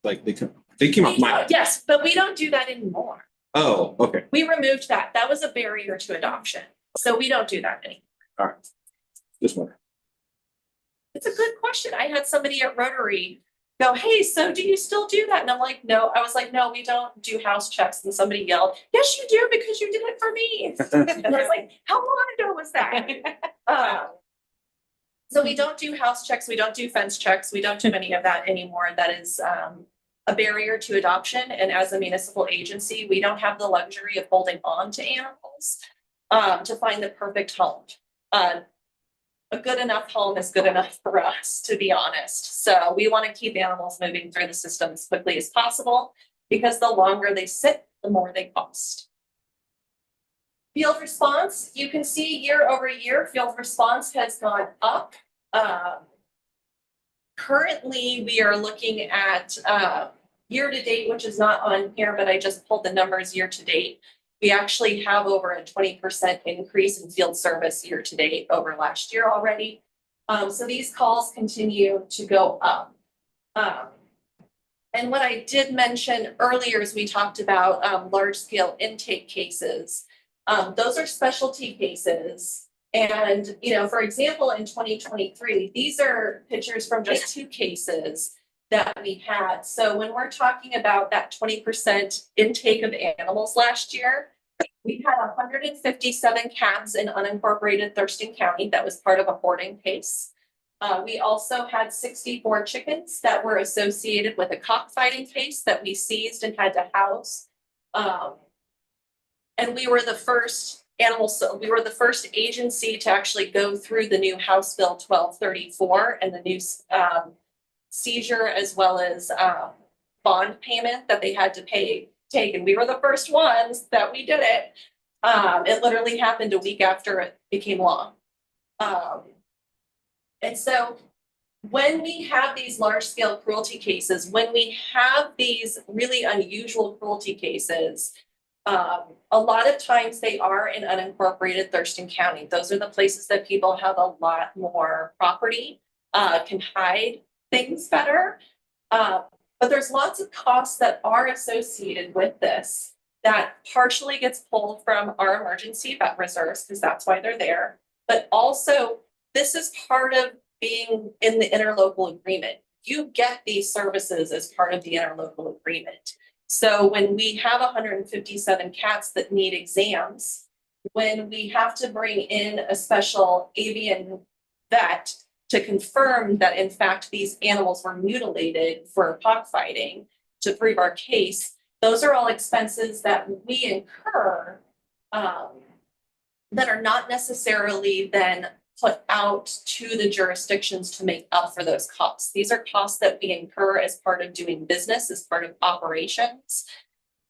Like they came up my, Yes, but we don't do that anymore. oh, okay, We removed that. That was a barrier to adoption. So we don't do that anymore. all right. Just wondering. It's a good question. I had somebody at Rotary go, hey, so do you still do that? And I'm like, no. I was like, no, we don't do house checks. And somebody yelled, yes, you do, because you did it for me. And I was like, how long ago was that? So we don't do house checks. We don't do fence checks. We don't do any of that anymore. That is a barrier to adoption. And as a municipal agency, we don't have the luxury of holding on to animals to find the perfect home. A good enough home is good enough for us, to be honest. So we want to keep animals moving through the system as quickly as possible, because the longer they sit, the more they cost. Field response, you can see year over year, field response has gone up. Currently, we are looking at year to date, which is not on here, but I just pulled the numbers year to date. We actually have over a 20% increase in field service year to date over last year already. So these calls continue to go up. And what I did mention earlier is we talked about large scale intake cases. Those are specialty cases. And, you know, for example, in 2023, these are pictures from just 2 cases that we had. So when we're talking about that 20% intake of animals last year, we had 157 cats in unincorporated Thurston County. That was part of a hoarding case. We also had 64 chickens that were associated with a cockfighting case that we seized and had to house. And we were the first we were the first agency to actually go through the new House Bill 1234 and the new seizure, as well as bond payment that they had to take. And we were the first ones that we did it. It literally happened a week after it became law. And so when we have these large scale cruelty cases, when we have these really unusual cruelty cases, a lot of times they are in unincorporated Thurston County. Those are the places that people have a lot more property, can hide things better. But there's lots of costs that are associated with this that partially gets pulled from our emergency vet reserves, because that's why they're there. But also, this is part of being in the interlocal agreement. You get these services as part of the interlocal agreement. So when we have 157 cats that need exams, when we have to bring in a special avian vet to confirm that in fact these animals were mutilated for cockfighting to prove our case, those are all expenses that we incur that are not necessarily then put out to the jurisdictions to make up for those costs. These are costs that we incur as part of doing business, as part of operations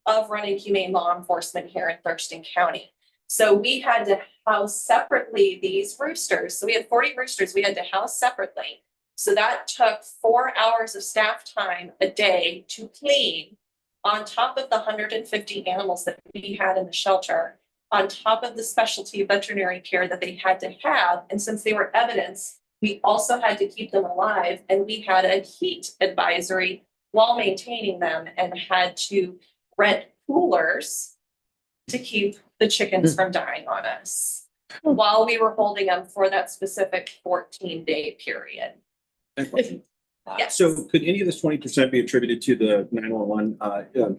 of running humane law enforcement here in Thurston County. So we had to house separately these roosters. So we had 40 roosters we had to house separately. So that took 4 hours of staff time a day to clean, on top of the 150 animals that we had in the shelter, on top of the specialty veterinary care that they had to have. And since they were evidence, we also had to keep them alive, and we had a heat advisory while maintaining them, and had to rent coolers to keep the chickens from dying on us while we were holding them for that specific 14-day period. Yes. So could any of this 20% be attributed to the 911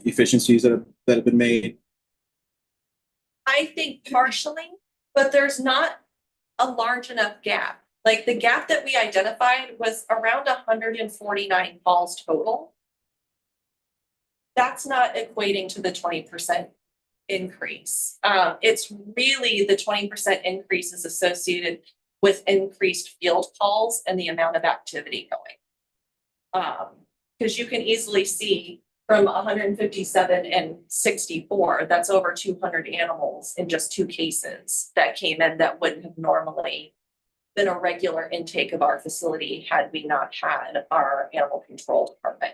efficiencies that have been made? I think partially, but there's not a large enough gap. Like the gap that we identified was around 149 calls total. That's not equating to the 20% increase. It's really the 20% increase is associated with increased field calls and the amount of activity going. Because you can easily see from 157 and 64, that's over 200 animals in just 2 cases that came in that wouldn't have normally been a regular intake of our facility had we not had our animal control department.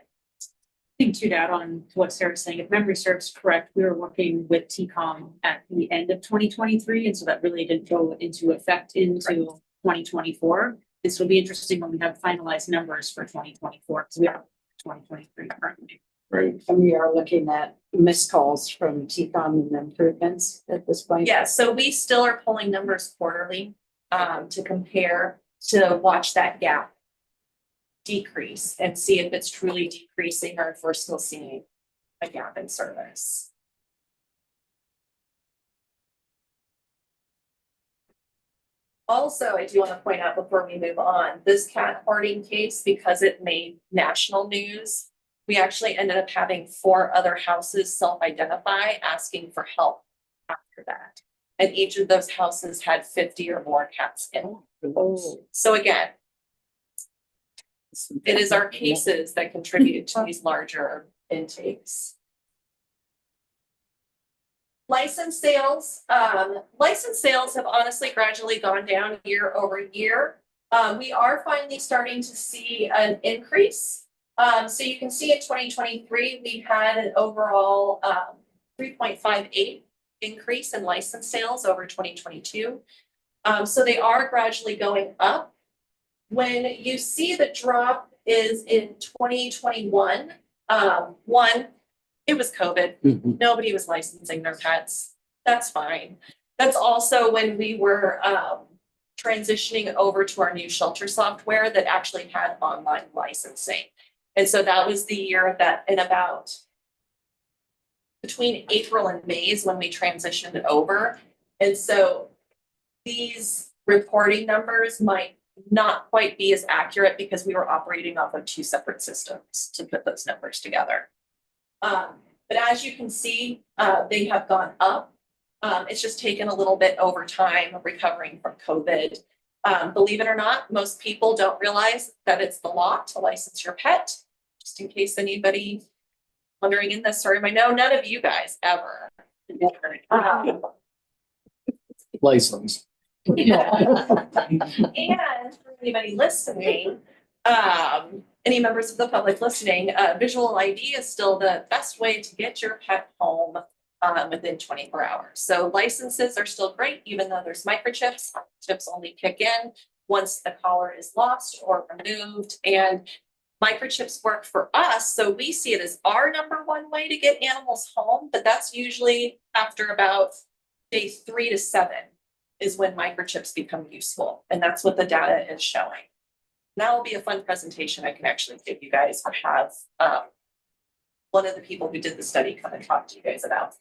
Thing to add on to what Sarah's saying, if memory serves correct, we were working with TCOM at the end of 2023, and so that really didn't go into effect into 2024. This will be interesting when we have finalized numbers for 2024, because we are 2023 currently. Right. And we are looking at missed calls from TCOM and improvements at this point. Yeah, so we still are pulling numbers quarterly to compare, to watch that gap decrease and see if it's truly decreasing or if we're still seeing a gap in service. Also, I do want to point out before we move on, this cat hoarding case, because it made national news, we actually ended up having 4 other houses self-identify asking for help after that. And each of those houses had 50 or more cats in them. So again, it is our cases that contribute to these larger intakes. License sales have honestly gradually gone down year over year. We are finally starting to see an increase. So you can see in 2023, we had an overall 3.58 increase in license sales over 2022. So they are gradually going up. When you see the drop is in 2021, it was COVID. Nobody was licensing their pets. That's fine. That's also when we were transitioning over to our new shelter software that actually had online licensing. And so that was the year that in about between April and May is when we transitioned over. And so these reporting numbers might not quite be as accurate because we were operating off of 2 separate systems to put those numbers together. But as you can see, they have gone up. It's just taken a little bit over time recovering from COVID. Believe it or not, most people don't realize that it's the law to license your pet. Just in case anybody wondering in this room, I know none of you guys ever. License. And for anybody listening, any members of the public listening, visual ID is still the best way to get your pet home within 24 hours. So licenses are still great, even though there's microchips. Chips only kick in once the collar is lost or removed. And microchips work for us, so we see it as our #1 way to get animals home, but that's usually after about day 3 to 7 is when microchips become useful, and that's what the data is showing. That will be a fun presentation I can actually give you guys or have one of the people who did the study come and talk to you guys about.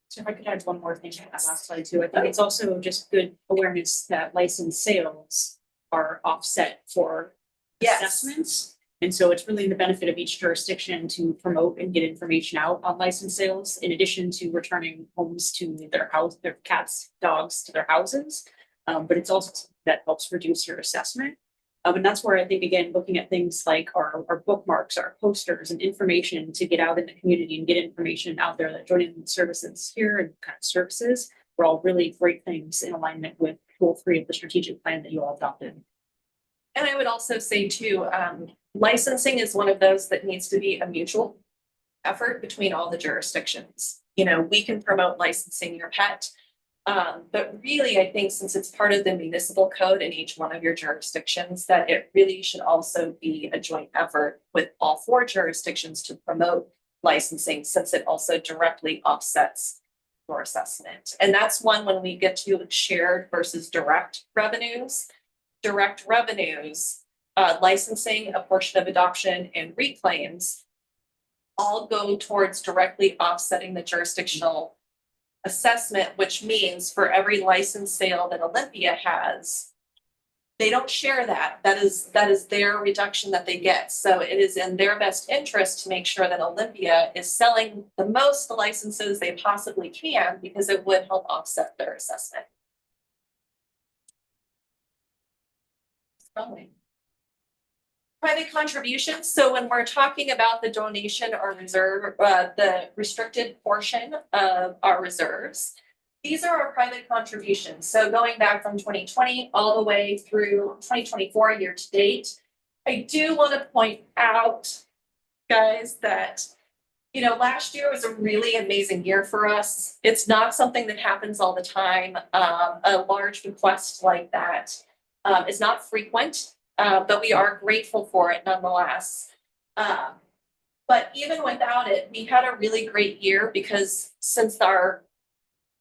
So if I could add one more thing to that last slide too, I think it's also just good awareness that license sales are offset for assessments. And so it's really the benefit of each jurisdiction to promote and get information out on license sales, in addition to returning homes to their house, their cats, dogs to their houses. But it's also that helps reduce your assessment. And that's where I think, again, looking at things like our bookmarks, our posters and information to get out in the community and get information out there that joining services here and kind of services were all really great things in alignment with goal 3 of the strategic plan that you all adopted. And I would also say too, licensing is one of those that needs to be a mutual effort between all the jurisdictions. You know, we can promote licensing your pet, but really I think since it's part of the municipal code in each one of your jurisdictions, that it really should also be a joint effort with all 4 jurisdictions to promote licensing, since it also directly offsets your assessment. And that's one when we get to shared versus direct revenues. Direct revenues, licensing, a portion of adoption, and reclaims all go towards directly offsetting the jurisdictional assessment, which means for every license sale that Olympia has, they don't share that. That is their reduction that they get. So it is in their best interest to make sure that Olympia is selling the most licenses they possibly can, because it would help offset their assessment. Private contributions. So when we're talking about the donation or reserve, the restricted portion of our reserves, These are our private contributions. So going back from 2020 all the way through 2024 year to date. I do want to point out, guys, that last year was a really amazing year for us. It's not something that happens all the time. A large bequest like that is not frequent, but we are grateful for it nonetheless. But even without it, we had a really great year because since the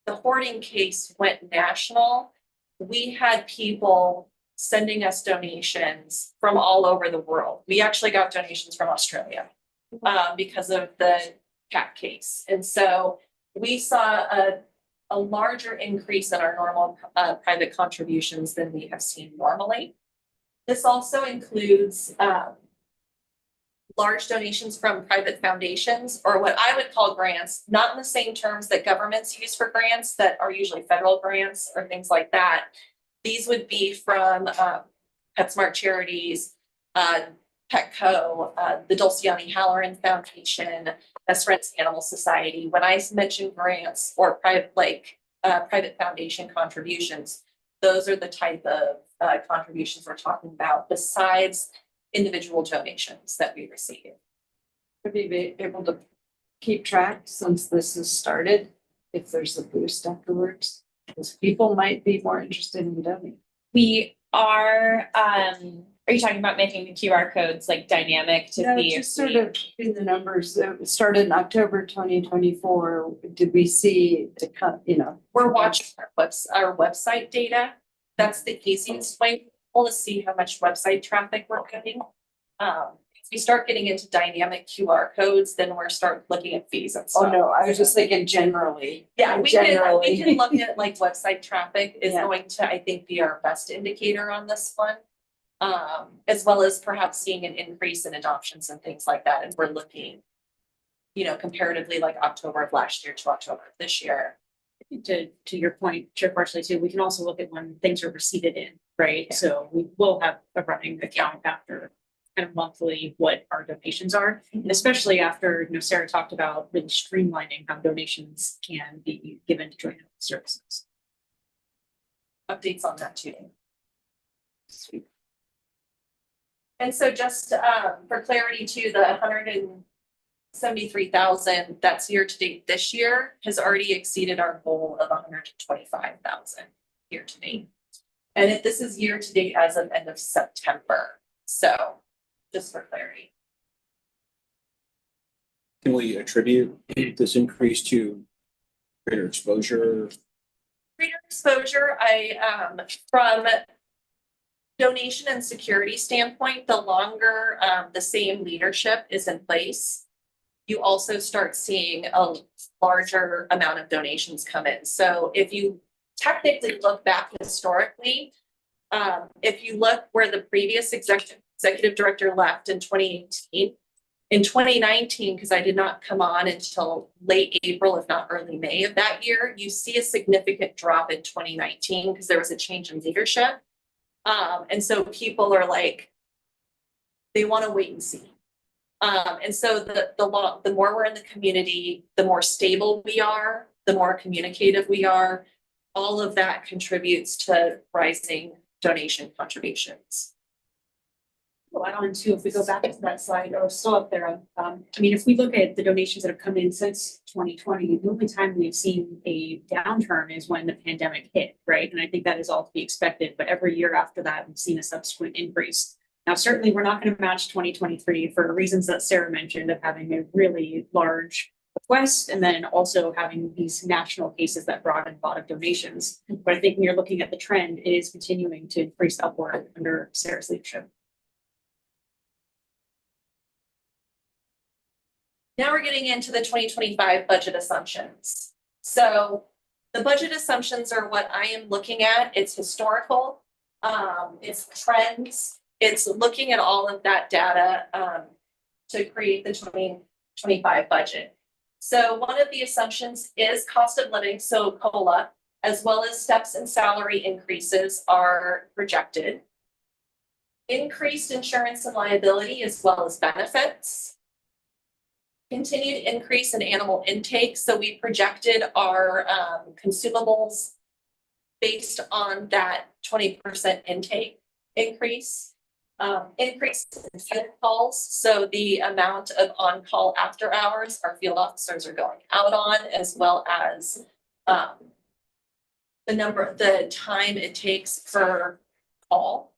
hoarding case went national, we had people sending us donations from all over the world. We actually got donations from Australia because of the cat case. And so we saw a larger increase in our normal private contributions than we have seen normally. This also includes large donations from private foundations, or what I would call grants, not in the same terms that governments use for grants that are usually federal grants or things like that. These would be from PetSmart Charities, Petco, the Dulciani Halloran Foundation, Best Friends Animal Society. When I mention grants or private foundation contributions, those are the type of contributions we're talking about, besides individual donations that we receive. Would we be able to keep track since this has started, if there's a boost afterwards? Because people might be more interested in donating. We are you talking about making the QR codes like dynamic to No, see just sort of in the numbers that started in October 2024, did we see We're watching our website data. That's the easiest way to see how much website traffic we're getting. If we start getting into dynamic QR codes, then we're start looking at fees and stuff. Oh, no, I was just thinking generally. Yeah, we can look at like website traffic is Yeah. going to, I think, be our best indicator on this one. As well as perhaps seeing an increase in adoptions and things like that. And we're looking, comparatively like October of last year to October of this year. To your point, Chair Parsley too, we can also look at when things are receipted in, right? Yeah. So we will have a running account after kind of monthly what our donations are, and especially after, Sarah talked about really streamlining how donations can be given to joint health services. Updates on that too. Sweet. And so just for clarity too, the 173,000 that's year to date this year has already exceeded our goal of 125,000 year to date. And this is year to date as of end of September. So just for clarity. Can we attribute this increase to greater exposure? Greater exposure, from donation and security standpoint, the longer the same leadership is in place, you also start seeing a larger amount of donations come in. So if you technically look back historically, if you look where the previous executive director left in 2018, in 2019, because I did not come on until late April, if not early May of that year, you see a significant drop in 2019 because there was a change in leadership. And so people are like, they want to wait and see. And so the more we're in the community, the more stable we are, the more communicative we are. All of that contributes to rising donation contributions. Well, add on too, if we go back to that slide or still up there, if we look at the donations that have come in since 2020, the only time we've seen a downturn is when the pandemic hit, right? And I think that is all to be expected, but every year after that, we've seen a subsequent increase. Now, certainly we're not going to match 2023 for reasons that Sarah mentioned of having a really large request and then also having these national cases that brought in a lot of donations. But I think when you're looking at the trend, it is continuing to increase upward under Sarah's leadership. Now we're getting into the 2025 budget assumptions. So the budget assumptions are what I am looking at. It's historical, it's trends, it's looking at all of that data to create the 2025 budget. So one of the assumptions is cost of living, so COLA, as well as steps and salary increases are projected. Increased insurance and liability as well as benefits. continued increase in animal intake. So we projected our consumables based on that 20% intake increase. Increase in field calls. So the amount of on-call after hours our field officers are going out on, as well as the time it takes per call.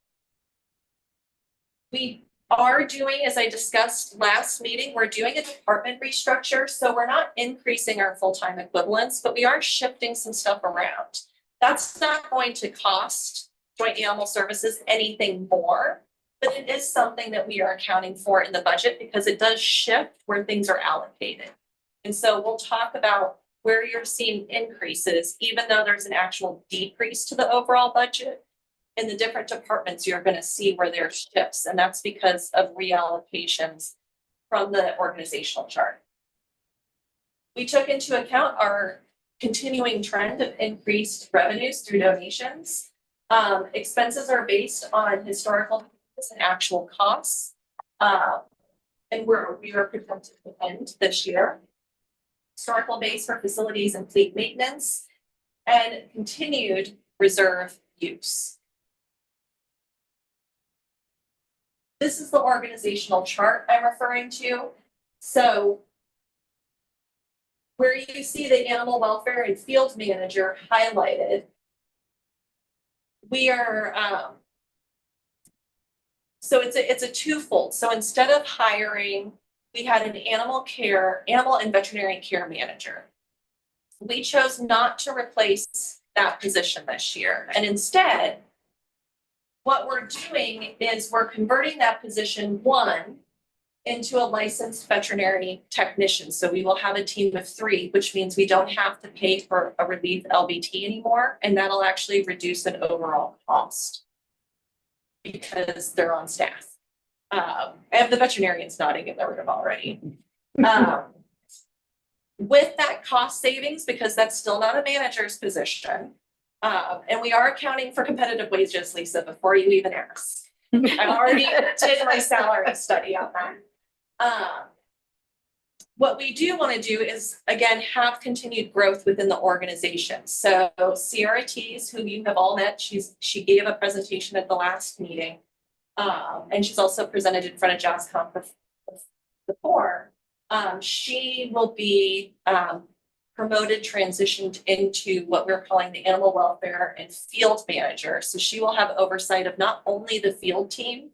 We are doing, as I discussed last meeting, we're doing a department restructure. So we're not increasing our full-time equivalents, but we are shifting some stuff around. That's not going to cost Joint Animal Services anything more, but it is something that we are accounting for in the budget because it does shift where things are allocated. And so we'll talk about where you're seeing increases, even though there's an actual decrease to the overall budget. In the different departments, you're going to see where there's shifts, and that's because of reallocations from the organizational chart. We took into account our continuing trend of increased revenues through donations. Expenses are based on historical and actual costs, and we are projected to end this year. Historical base for facilities and fleet maintenance, and continued reserve use. This is the organizational chart I'm referring to. So where you see the animal welfare and field manager highlighted, we are, so it's a twofold. So instead of hiring, we had an animal and veterinary care manager. We chose not to replace that position this year. And instead, what we're doing is we're converting that position one into a licensed veterinary technician. So we will have a team of 3, which means we don't have to pay for a relief LBT anymore. And that'll actually reduce an overall cost because they're on staff. I have the veterinarians nodding in the room already. With that cost savings, because that's still not a manager's position, and we are accounting for competitive wages, Lisa, before you even ask. I already did my salary study on that. What we do want to do is, again, have continued growth within the organization. So Sierra Tees, who you have all met, she gave a presentation at the last meeting. And she's also presented in front of JASCOM before. She will be promoted, transitioned into what we're calling the animal welfare and field manager. So she will have oversight of not only the field team,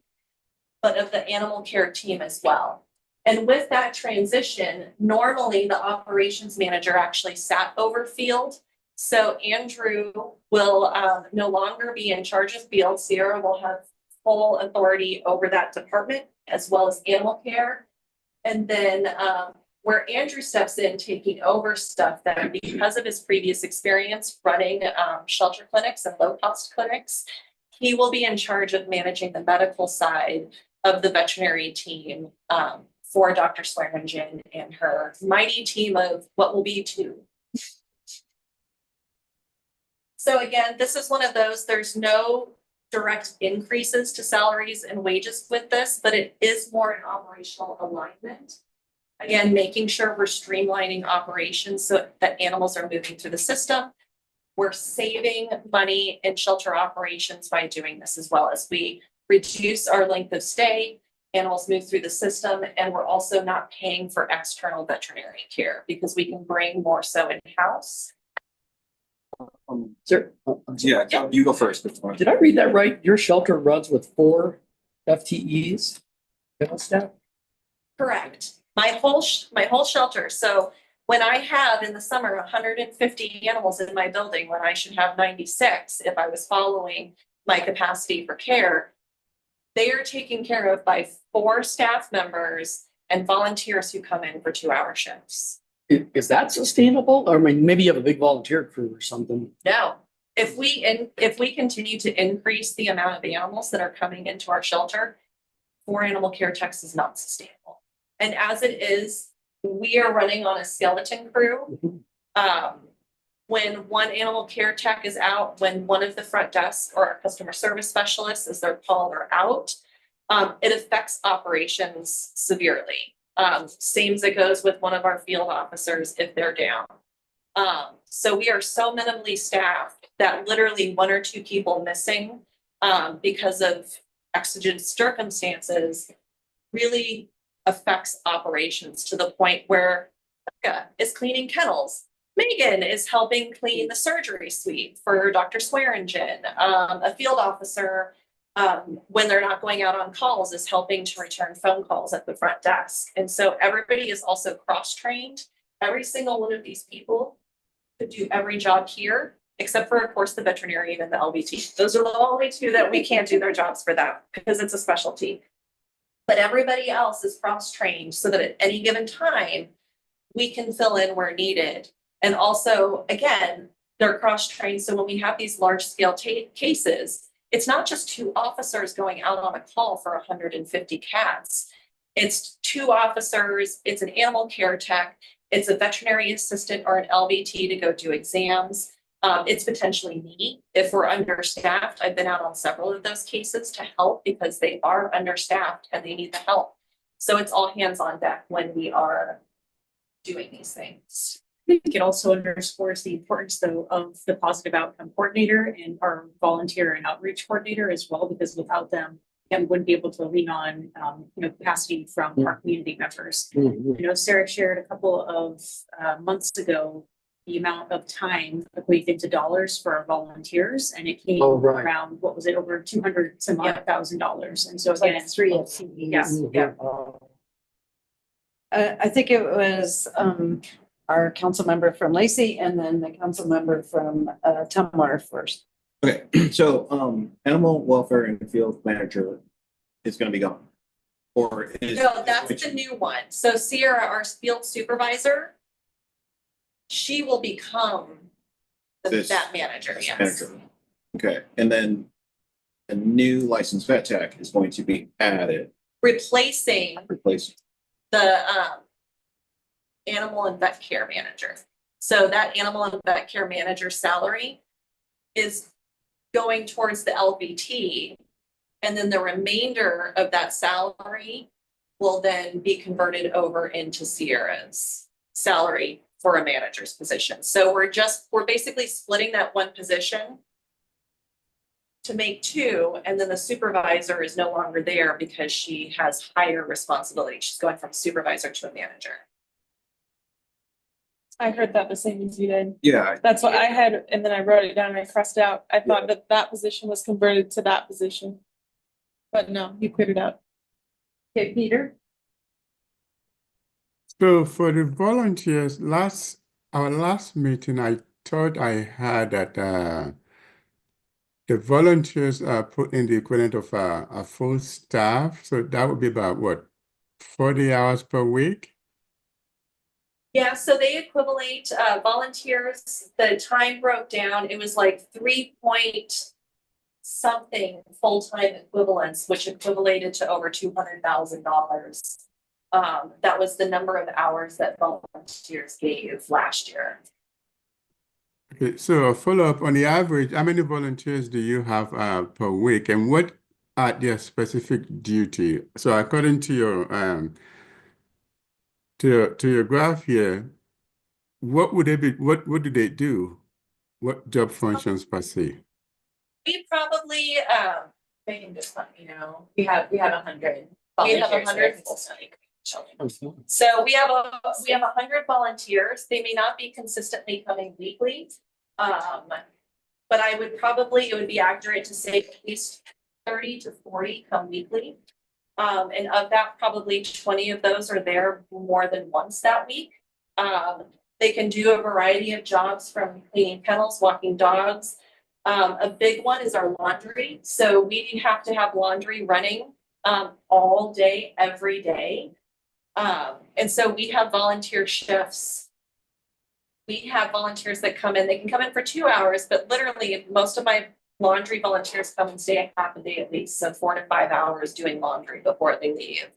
but of the animal care team as well. And with that transition, normally the operations manager actually sat over field. So Andrew will no longer be in charge of field. Sierra will have full authority over that department as well as animal care. And then where Andrew steps in, taking over stuff that because of his previous experience running shelter clinics and low-cost clinics, he will be in charge of managing the medical side of the veterinary team for Dr. Swearingen and her mighty team of what will be 2. So again, this is one of those, there's no direct increases to salaries and wages with this, but it is more an operational alignment. Again, making sure we're streamlining operations so that animals are moving through the system. We're saving money in shelter operations by doing this, as well as we reduce our length of stay, animals move through the system, and we're also not paying for external veterinary care because we can bring more so in-house. Sir, Yeah, you go first. did I read that right? Your shelter runs with 4 FTEs? Staff? Correct. My whole shelter. So when I have in the summer 150 animals in my building, when I should have 96, if I was following my capacity for care, they are taken care of by 4 staff members and volunteers who come in for 2-hour shifts. Is that sustainable? Or I mean, maybe you have a big volunteer crew or something. No, if we continue to increase the amount of animals that are coming into our shelter, 4 animal care techs is not sustainable. And as it is, we are running on a skeleton crew. When one animal care tech is out, when one of the front desk or our customer service specialists, as they're called, are out, it affects operations severely. Same as it goes with one of our field officers if they're down. So we are so minimally staffed that literally one or two people missing because of exigent circumstances really affects operations to the point where Becca is cleaning kennels. Megan is helping clean the surgery suite for Dr. Swearingen. A field officer, when they're not going out on calls, is helping to return phone calls at the front desk. And so everybody is also cross-trained. Every single one of these people could do every job here, except for, of course, the veterinarian and the LVT. Those are the only two that we can't do their jobs for that because it's a specialty. But everybody else is cross-trained so that at any given time, we can fill in where needed. And also, again, they're cross-trained. So when we have these large-scale cases, it's not just two officers going out on a call for 150 cats. It's two officers, it's an animal care tech, it's a veterinary assistant or an LVT to go do exams. It's potentially me if we're understaffed. I've been out on several of those cases to help because they are understaffed and they need the help. So it's all hands on deck when we are doing these things. I think it also underscores the importance, though, of the positive outcome coordinator and our volunteer and outreach coordinator as well, because without them, we wouldn't be able to lean on, capacity from our community members. Sarah shared a couple of months ago the amount of time equated into dollars for our volunteers, and it came around, what was it, over 200 some odd $1,000. And so It's like again, 3 FTEs. yeah. I think it was our council member from Lacey and then the council member from Tumwater first. Okay, so animal welfare and field manager is gonna be gone. Or is. No, that's the new one. So Sierra, our field supervisor, she will become that manager, yes. Manager. Okay, and then a new licensed vet tech is going to be added, Replacing replacing. the animal and vet care manager. So that animal and vet care manager salary is going towards the LVT. And then the remainder of that salary will then be converted over into Sierra's salary for a manager's position. So we're basically splitting that one position to make two, and then the supervisor is no longer there because she has higher responsibility. She's going from supervisor to a manager. I heard that the same as you did. Yeah, That's what I had, and then I wrote it down and I crossed it out. I thought that position was converted to that position. But no, you cleared it out. Okay, Peter? So for the volunteers, our last meeting, I thought I had that the volunteers are put in the equivalent of a full staff. So that would be about what, 40 hours per week? Yeah, so they equivalent volunteers, the time broke down, it was like 3 point something full-time equivalents, which equivalated to over $200,000. That was the number of hours that volunteers gave last year. Okay, so a follow-up on the average, how many volunteers do you have per week, and what are their specific duty? So according to your to your graph here, what would they be? What do they do? What job functions per se? We probably Megan just let me know. We have 100. We have volunteers 100 for So we have 100 volunteers. They may not be consistently coming weekly. But it would be accurate to say at least 30 to 40 come weekly. And of that, probably 20 of those are there more than once that week. They can do a variety of jobs from cleaning kennels, walking dogs. A big one is our laundry. So we have to have laundry running all day, every day. And so we have volunteer shifts. We have volunteers that come in, they can come in for 2 hours, but literally most of my laundry volunteers come and stay a half a day at least, so 4 to 5 hours doing laundry before they leave.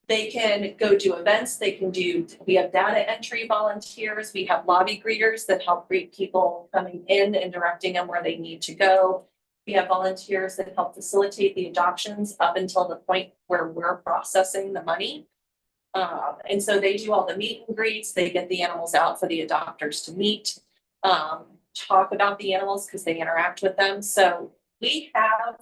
They can go do events, we have data entry volunteers, we have lobby greeters that help greet people coming in and directing them where they need to go. We have volunteers that help facilitate the adoptions up until the point where we're processing the money. And so they do all the meet and greets, they get the animals out for the adopters to meet, talk about the animals because they interact with them. So we have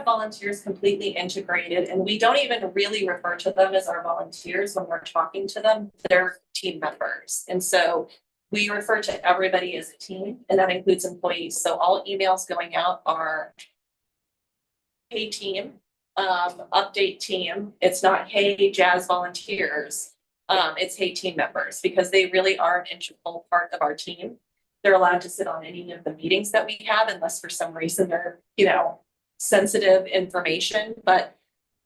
volunteers completely integrated, and we don't even really refer to them as our volunteers when we're talking to them. They're team members. And so we refer to everybody as a team, and that includes employees. So all emails going out are, hey team, update team. It's not, hey Jazz volunteers. It's hey team members, because they really are an integral part of our team. They're allowed to sit on any of the meetings that we have, unless for some reason they're, sensitive information, but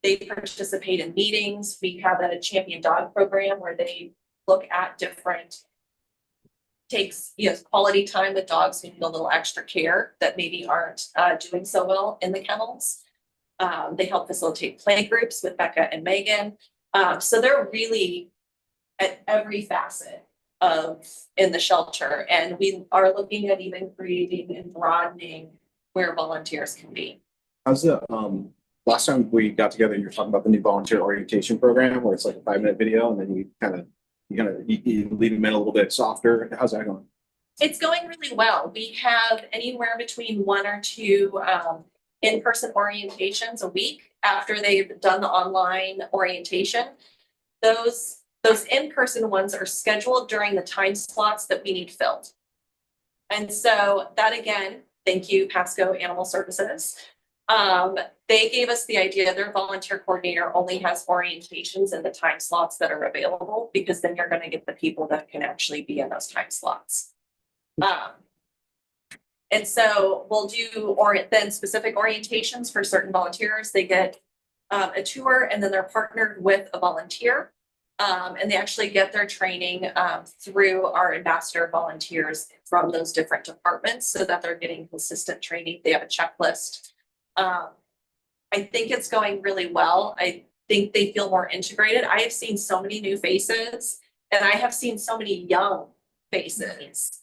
they participate in meetings. We have a champion dog program where they look at different takes, quality time with dogs who need a little extra care that maybe aren't doing so well in the kennels. They help facilitate play groups with Becca and Megan. So they're really at every facet in the shelter, and we are looking at even creating and broadening where volunteers can be. How's the last time we got together, you were talking about the new volunteer orientation program where it's like a 5-minute video and then you leave them in a little bit softer. How's that going? It's going really well. We have anywhere between 1 or 2 in-person orientations a week after they've done the online orientation. Those in-person ones are scheduled during the time slots that we need filled. And so that, again, thank you, Pasco Animal Services. They gave us the idea their volunteer coordinator only has orientations in the time slots that are available, because then you're going to get the people that can actually be in those time slots. And so we'll do then specific orientations for certain volunteers. They get a tour, and then they're partnered with a volunteer. And they actually get their training through our ambassador volunteers from those different departments, so that they're getting consistent training. They have a checklist. I think it's going really well. I think they feel more integrated. I have seen so many new faces, and I have seen so many young faces.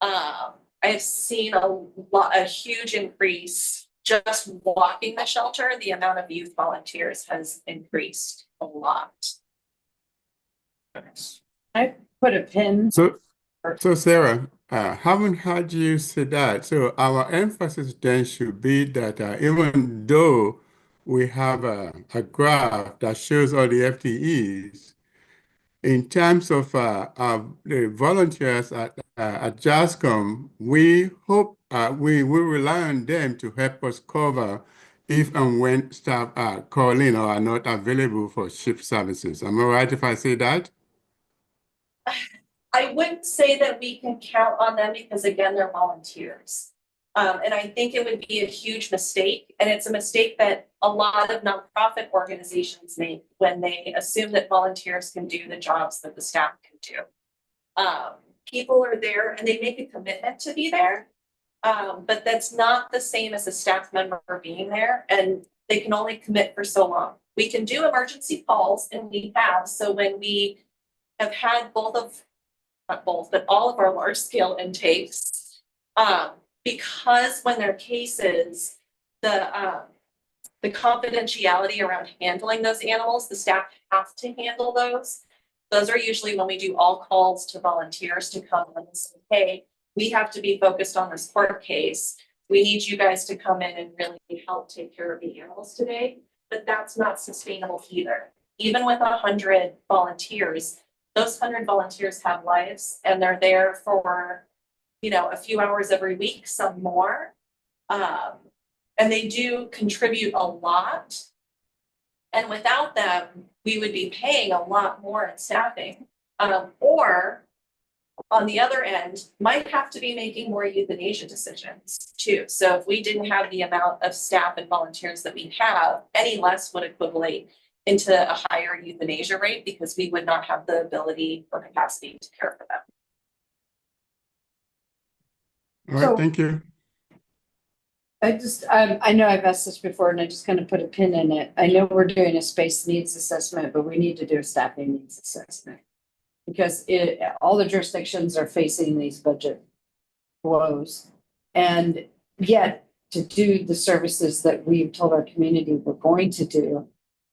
I have seen a huge increase just walking the shelter. The amount of youth volunteers has increased a lot. Thanks. I put a pin. So Sarah, haven't heard you say that. So our emphasis then should be that even though we have a graph that shows all the FTEs, in terms of the volunteers at JASCOM, we hope we will rely on them to help us cover if and when staff are calling or are not available for shift services. Am I right if I say that? I wouldn't say that we can count on them, because again, they're volunteers. And I think it would be a huge mistake. And it's a mistake that a lot of nonprofit organizations make when they assume that volunteers can do the jobs that the staff can do. People are there and they make a commitment to be there. But that's not the same as a staff member being there, and they can only commit for so long. We can do emergency calls, and we have. So when we have had not both, but all of our large scale intakes, because when there are cases, the confidentiality around handling those animals, the staff have to handle those. Those are usually when we do all calls to volunteers to come and say, hey, we have to be focused on this court case. We need you guys to come in and really help take care of the animals today. But that's not sustainable either. Even with 100 volunteers, those 100 volunteers have lives, and they're there for, a few hours every week, some more. And they do contribute a lot. And without them, we would be paying a lot more in staffing. Or on the other end, might have to be making more euthanasia decisions too. So if we didn't have the amount of staff and volunteers that we have, any less would equivalent into a higher euthanasia rate, because we would not have the ability or capacity to care for them. All right, thank you. I know I've asked this before, and I just kind of put a pin in it. I know we're doing a space needs assessment, but we need to do a staffing needs assessment, because all the jurisdictions are facing these budget woes. And yet to do the services that we've told our community we're going to do,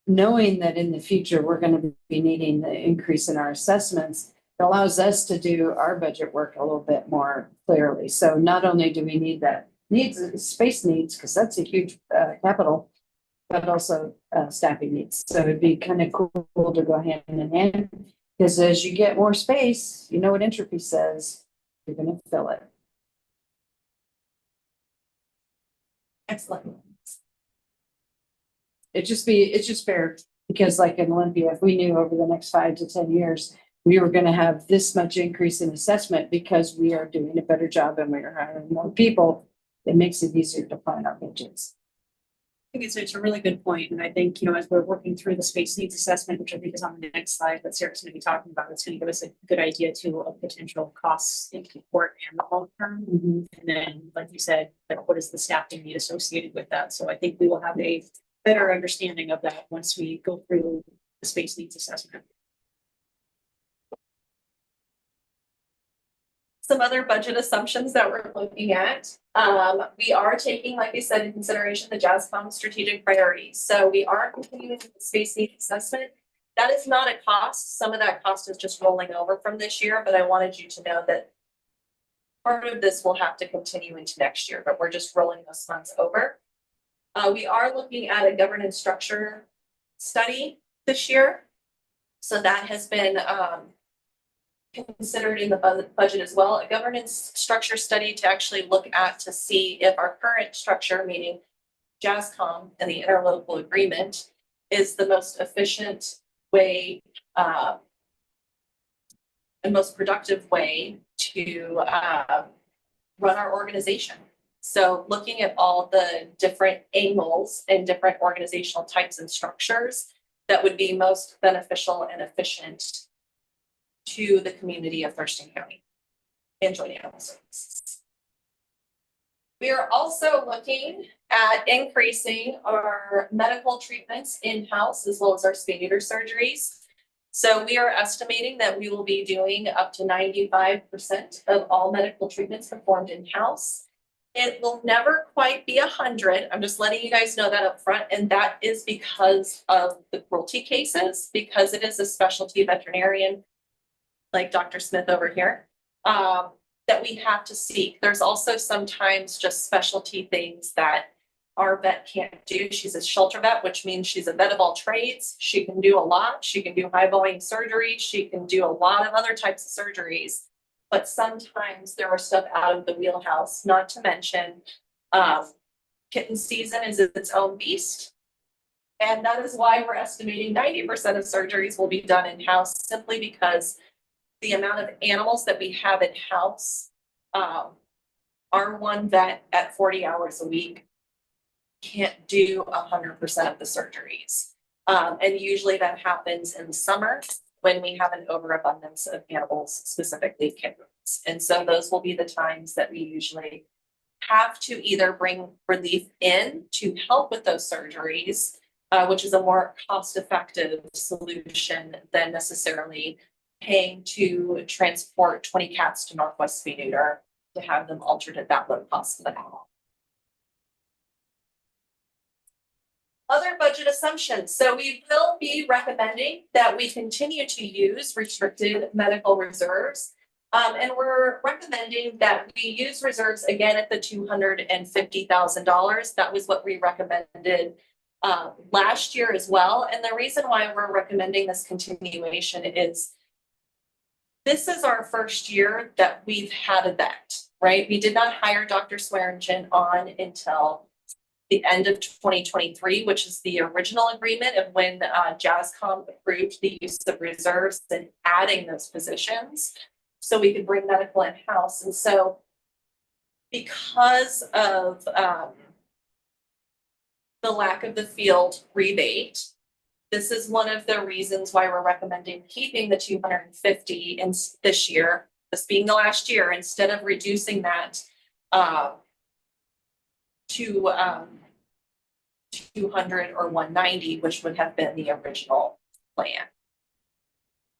knowing that in the future, we're going to be needing the increase in our assessments, it allows us to do our budget work a little bit more clearly. So not only do we need that space needs, because that's a huge capital, but also staffing needs. So it'd be kind of cool to go hand in hand, because as you get more space, you know what entropy says, you're going to fill it. Excellent. It's just fair, because like in Olympia, if we knew over the next 5 to 10 years, we were going to have this much increase in assessment because we are doing a better job and we're hiring more people, it makes it easier to plan our budgets. I think it's a really good point. And I think, you know, as we're working through the space needs assessment, which I think is on the next slide that Sarah's going to be talking about, it's going to give us a good idea too of potential costs in support and the long term. And then, like you said, like what is the staffing need associated with that? So I think we will have a better understanding of that once we go through the space needs assessment. Some other budget assumptions that we're looking at. We are taking, like I said, in consideration the JASCOM strategic priorities. So we are continuing with the space needs assessment. That is not a cost. Some of that cost is just rolling over from this year, but I wanted you to know that part of this will have to continue into next year, but we're just rolling those funds over. We are looking at a governance structure study this year. So that has been considered in the budget as well, a governance structure study to actually look at to see if our current structure, meaning JASCOM and the interlocal agreement, is the most efficient way and most productive way to run our organization. So looking at all the different angles and different organizational types and structures that would be most beneficial and efficient to the community of Thurston County and Joint Animal Services. We are also looking at increasing our medical treatments in-house as well as our spay neuter surgeries. So we are estimating that we will be doing up to 95% of all medical treatments performed in-house. It will never quite be 100. I'm just letting you guys know that up front. And that is because of the cruelty cases, because it is a specialty veterinarian like Dr. Smith over here, that we have to seek. There's also sometimes just specialty things that our vet can't do. She's a shelter vet, which means she's a vet of all trades. She can do a lot. She can do high volume surgery. She can do a lot of other types of surgeries. But sometimes there are stuff out of the wheelhouse, not to mention kitten season is its own beast. And that is why we're estimating 90% of surgeries will be done in-house, simply because the amount of animals that we have in-house, our one vet at 40 hours a week can't do 100% of the surgeries. And usually that happens in the summer when we have an overabundance of animals, specifically kittens. And so those will be the times that we usually have to either bring relief in to help with those surgeries, which is a more cost-effective solution than necessarily paying to transport 20 cats to Northwest Spay Neuter to have them altered at that low cost for the animal. Other budget assumptions. So we will be recommending that we continue to use restricted medical reserves. And we're recommending that we use reserves again at the $250,000. That was what we recommended last year as well. And the reason why we're recommending this continuation is this is our first year that we've had a vet, right? We did not hire Dr. Swearingen on until the end of 2023, which is the original agreement of when JASCOM approved the use of reserves and adding those positions so we could bring medical in-house. And so because of the lack of the field rebate, this is one of the reasons why we're recommending keeping the 250 in this year, this being the last year, instead of reducing that to 200 or 190, which would have been the original plan.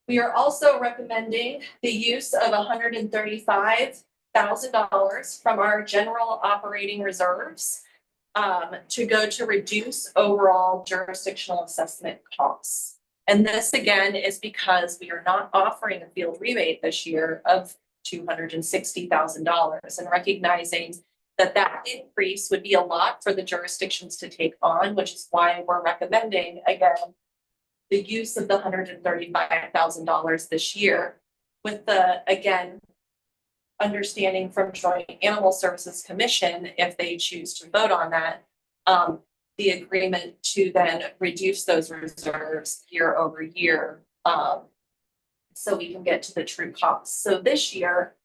We are also recommending the use of 135 $300,000 from our general operating reserves to go to reduce overall jurisdictional assessment costs. And this again is because we are not offering a field rebate this year of $260,000 and recognizing that that increase would be a lot for the jurisdictions to take on, which is why we're recommending again the use of the $135,000 this year with the, again, understanding from Joint Animal Services Commission, if they choose to vote on that, the agreement to then reduce those reserves year over year, so we can get to the true cost. So this year,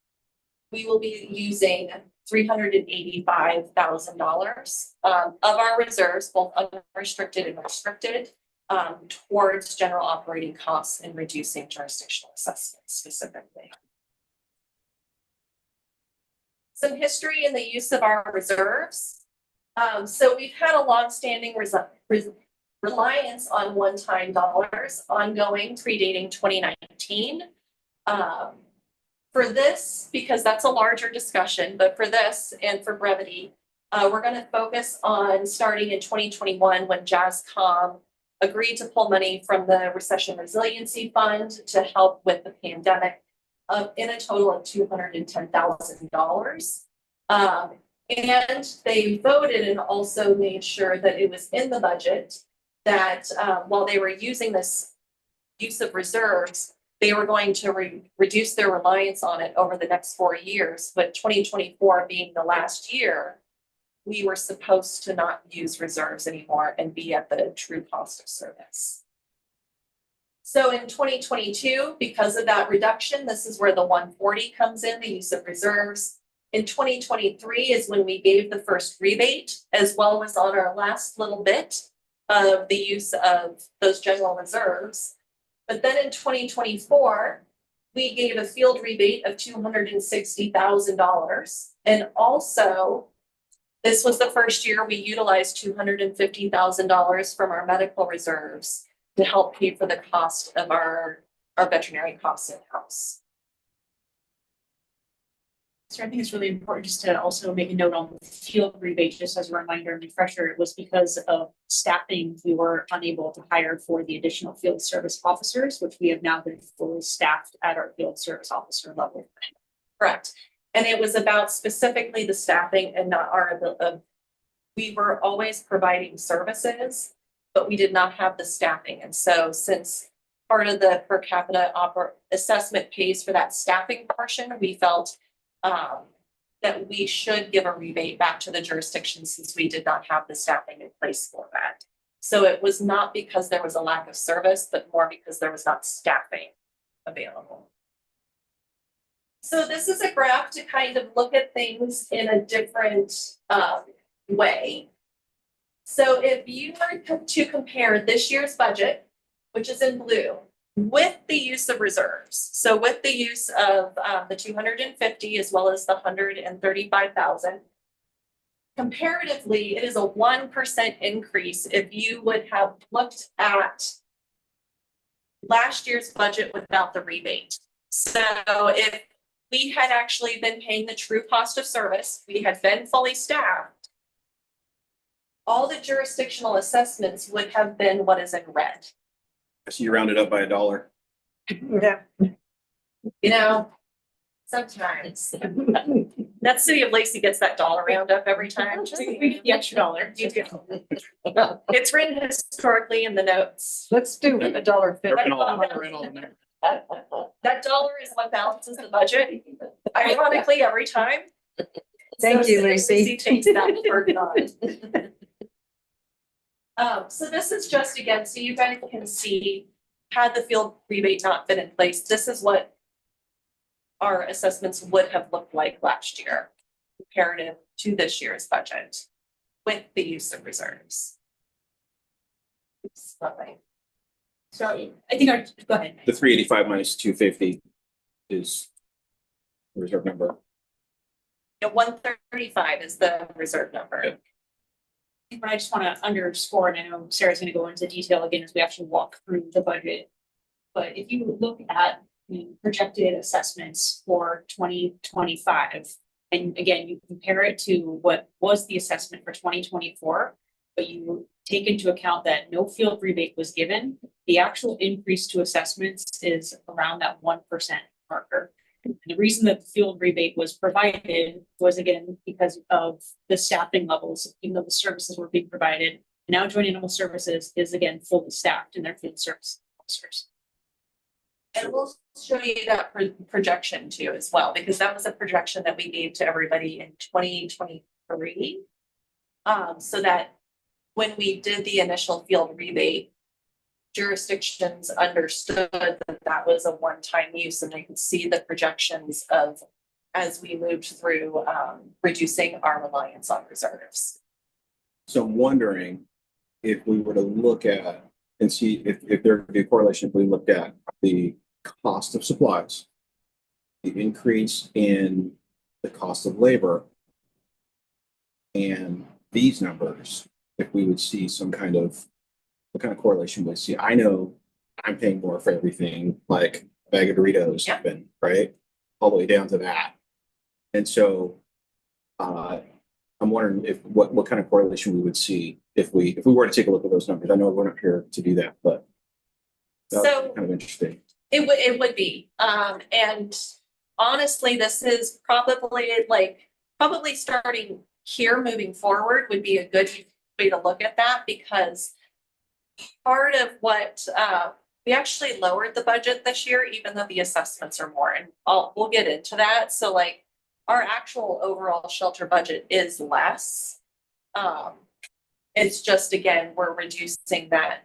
we will be using $385,000 of our reserves, both unrestricted and restricted, towards general operating costs and reducing jurisdictional assessments specifically. Some history in the use of our reserves. So we've had a longstanding reliance on one-time dollars, ongoing, predating 2019. For this, because that's a larger discussion, but for this and for brevity, we're going to focus on starting in 2021 when JASCOM agreed to pull money from the Recession Resiliency Fund to help with the pandemic in a total of $210,000. And they voted and also made sure that it was in the budget that while they were using this use of reserves, they were going to reduce their reliance on it over the next 4 years. But 2024 being the last year, we were supposed to not use reserves anymore and be at the true cost of service. So in 2022, because of that reduction, this is where the 140 comes in, the use of reserves. In 2023 is when we gave the first rebate, as well as on our last little bit of the use of those general reserves. But then in 2024, we gave a field rebate of $260,000. And also, this was the first year we utilized $250,000 from our medical reserves to help pay for the cost of our veterinary costs in-house. So I think it's really important just to also make a note on the field rebate, just as a reminder and refresher. It was because of staffing, we were unable to hire for the additional field service officers, which we have now been fully staffed at our field service officer level. Correct. And it was about specifically the staffing and not our ability. We were always providing services, but we did not have the staffing. And so since part of the per capita assessment pays for that staffing portion, we felt that we should give a rebate back to the jurisdiction since we did not have the staffing in place for that. So it was not because there was a lack of service, but more because there was not staffing available. So this is a graph to kind of look at things in a different way. So if you were to compare this year's budget, which is in blue, with the use of reserves, so with the use of the 250 as well as the 135,000, comparatively, it is a 1% increase if you would have looked at last year's budget without the rebate. So if we had actually been paying the true cost of service, we had been fully staffed, all the jurisdictional assessments would have been what is in red. So you rounded up by $1. Yeah. You know, sometimes that city of Lacey gets that dollar roundup every time. We get the extra dollar. You do. It's written historically in the notes. Let's do $1. That dollar is what balances the budget, ironically, every time. Thank you, City of Lucy. Takes that burden on. So this is just again, so you guys can see, had the field rebate not been in place, this is what our assessments would have looked like last year, comparative to this year's budget with the use of reserves. Oops, nothing. So I think go ahead. The 385 minus 250 is the reserve number. Yeah, 135 is the reserve number. Yep. But I just want to underscore, and I know Sarah's going to go into detail again as we actually walk through the budget. But if you look at the projected assessments for 2025, And again, you compare it to what was the assessment for 2024, but you take into account that no field rebate was given. The actual increase to assessments is around that 1% marker. And the reason that the field rebate was provided was again because of the staffing levels, even though the services were being provided. Now Joint Animal Services is again fully staffed in their field service officers. And we'll show you that projection too as well, because that was a projection that we gave to everybody in 2023. So that when we did the initial field rebate, jurisdictions understood that that was a one-time use, and they could see the projections of as we moved through reducing our reliance on reserves. So I'm wondering if we were to look at and see if there could be a correlation, if we looked at the cost of supplies, the increase in the cost of labor, and these numbers, if we would see some kind of, what kind of correlation we see. I know I'm paying more for everything, like a bag of Doritos, Yeah. even, right? All the way down to that. And so I'm wondering if what kind of correlation we would see if we were to take a look at those numbers. I know we're not here to do that, but that's So kind of interesting. it would be. And honestly, this is probably starting here moving forward would be a good way to look at that, because part of what we actually lowered the budget this year, even though the assessments are more, and we'll get into that. So like our actual overall shelter budget is less. It's just, again, we're reducing that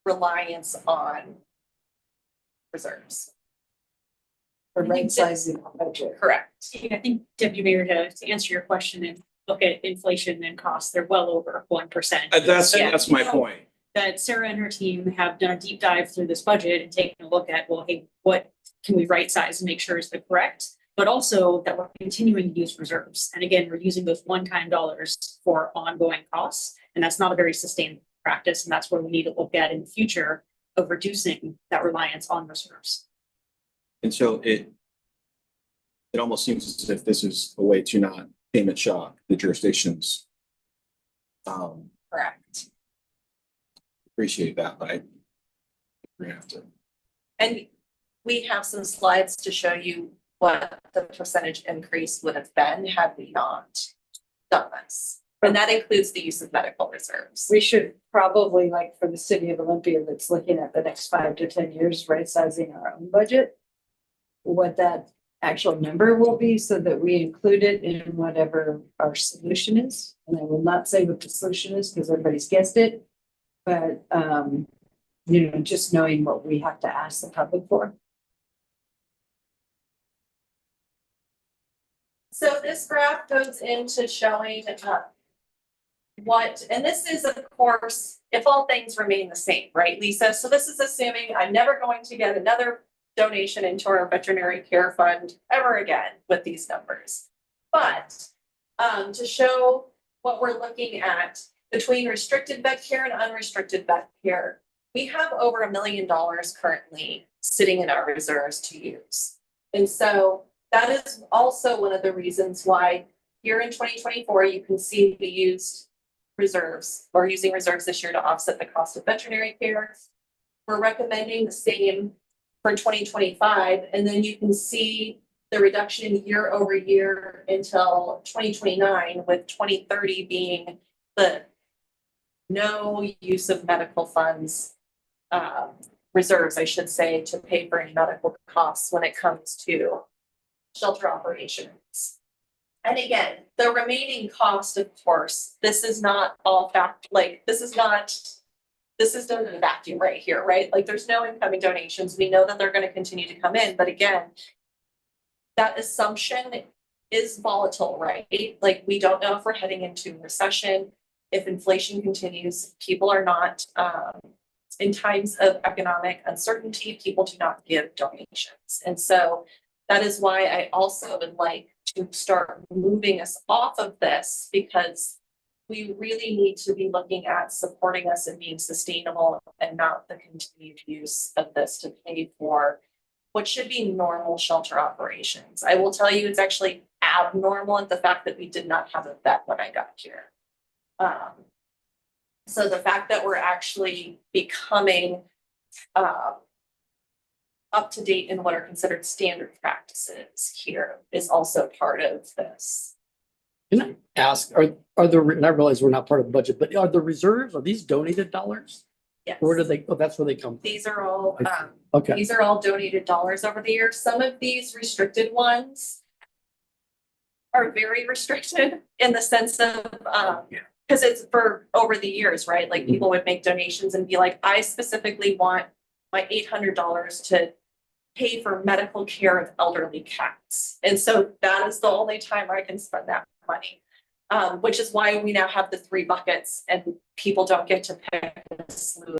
reliance on reserves. For right sizing our budget. Correct. I think, Deputy Mayor, to answer your question and look at inflation and costs, they're well over 1%. That's my point. That Sarah and her team have done a deep dive through this budget and taken a look at, well, hey, what can we right size and make sure is the correct, but also that we're continuing to use reserves. And again, we're using those one-time dollars for ongoing costs, and that's not a very sustainable practice. And that's where we need to look at in the future of reducing that reliance on reserves. And so it almost seems as if this is a way to not payment shock the jurisdictions. Correct. Appreciate that, but we're gonna have to. And we have some slides to show you what the percentage increase would have been had we not done this. And that includes the use of medical reserves. We should probably, like for the city of Olympia that's looking at the next 5 to 10 years, right sizing our own budget, what that actual number will be so that we include it in whatever our solution is. And I will not say what the solution is because everybody's guessed it. But, just knowing what we have to ask the public for. So this graph goes into showing and this is, of course, if all things remain the same, right, Lisa? So this is assuming I'm never going to get another donation into our veterinary care fund ever again with these numbers. But to show what we're looking at between restricted vet care and unrestricted vet care, we have over $1 million currently sitting in our reserves to use. And so that is also one of the reasons why here in 2024, you can see we used reserves or using reserves this year to offset the cost of veterinary care. We're recommending the same for 2025, and then you can see the reduction year over year until 2029, with 2030 being the no use of medical funds, reserves, I should say, to pay for any medical costs when it comes to shelter operations. And again, the remaining cost, of course, this is not all this is done in a vacuum right here, right? Like there's no incoming donations. We know that they're going to continue to come in, but again, that assumption is volatile, right? Like we don't know if we're heading into recession. If inflation continues, people are not, in times of economic uncertainty, people do not give donations. And so that is why I also would like to start moving us off of this, because we really need to be looking at supporting us and being sustainable and not the continued use of this to pay for what should be normal shelter operations. I will tell you, it's actually abnormal in the fact that we did not have a vet when I got here. So the fact that we're actually becoming up to date in what are considered standard practices here is also part of this. Can I ask, are the, and I realize we're not part of the budget, but are the reserves, are these donated dollars? Yes. Or do they, oh, that's where they come from? These are all, Okay, these are all donated dollars over the years. Some of these restricted ones are very restricted in the sense of, because it's for over the years, right? Like people would make donations and be like, I specifically want my $800 to pay for medical care of elderly cats. And so that is the only time I can spend that money. Which is why we now have the 3 buckets and people don't get to pick a slew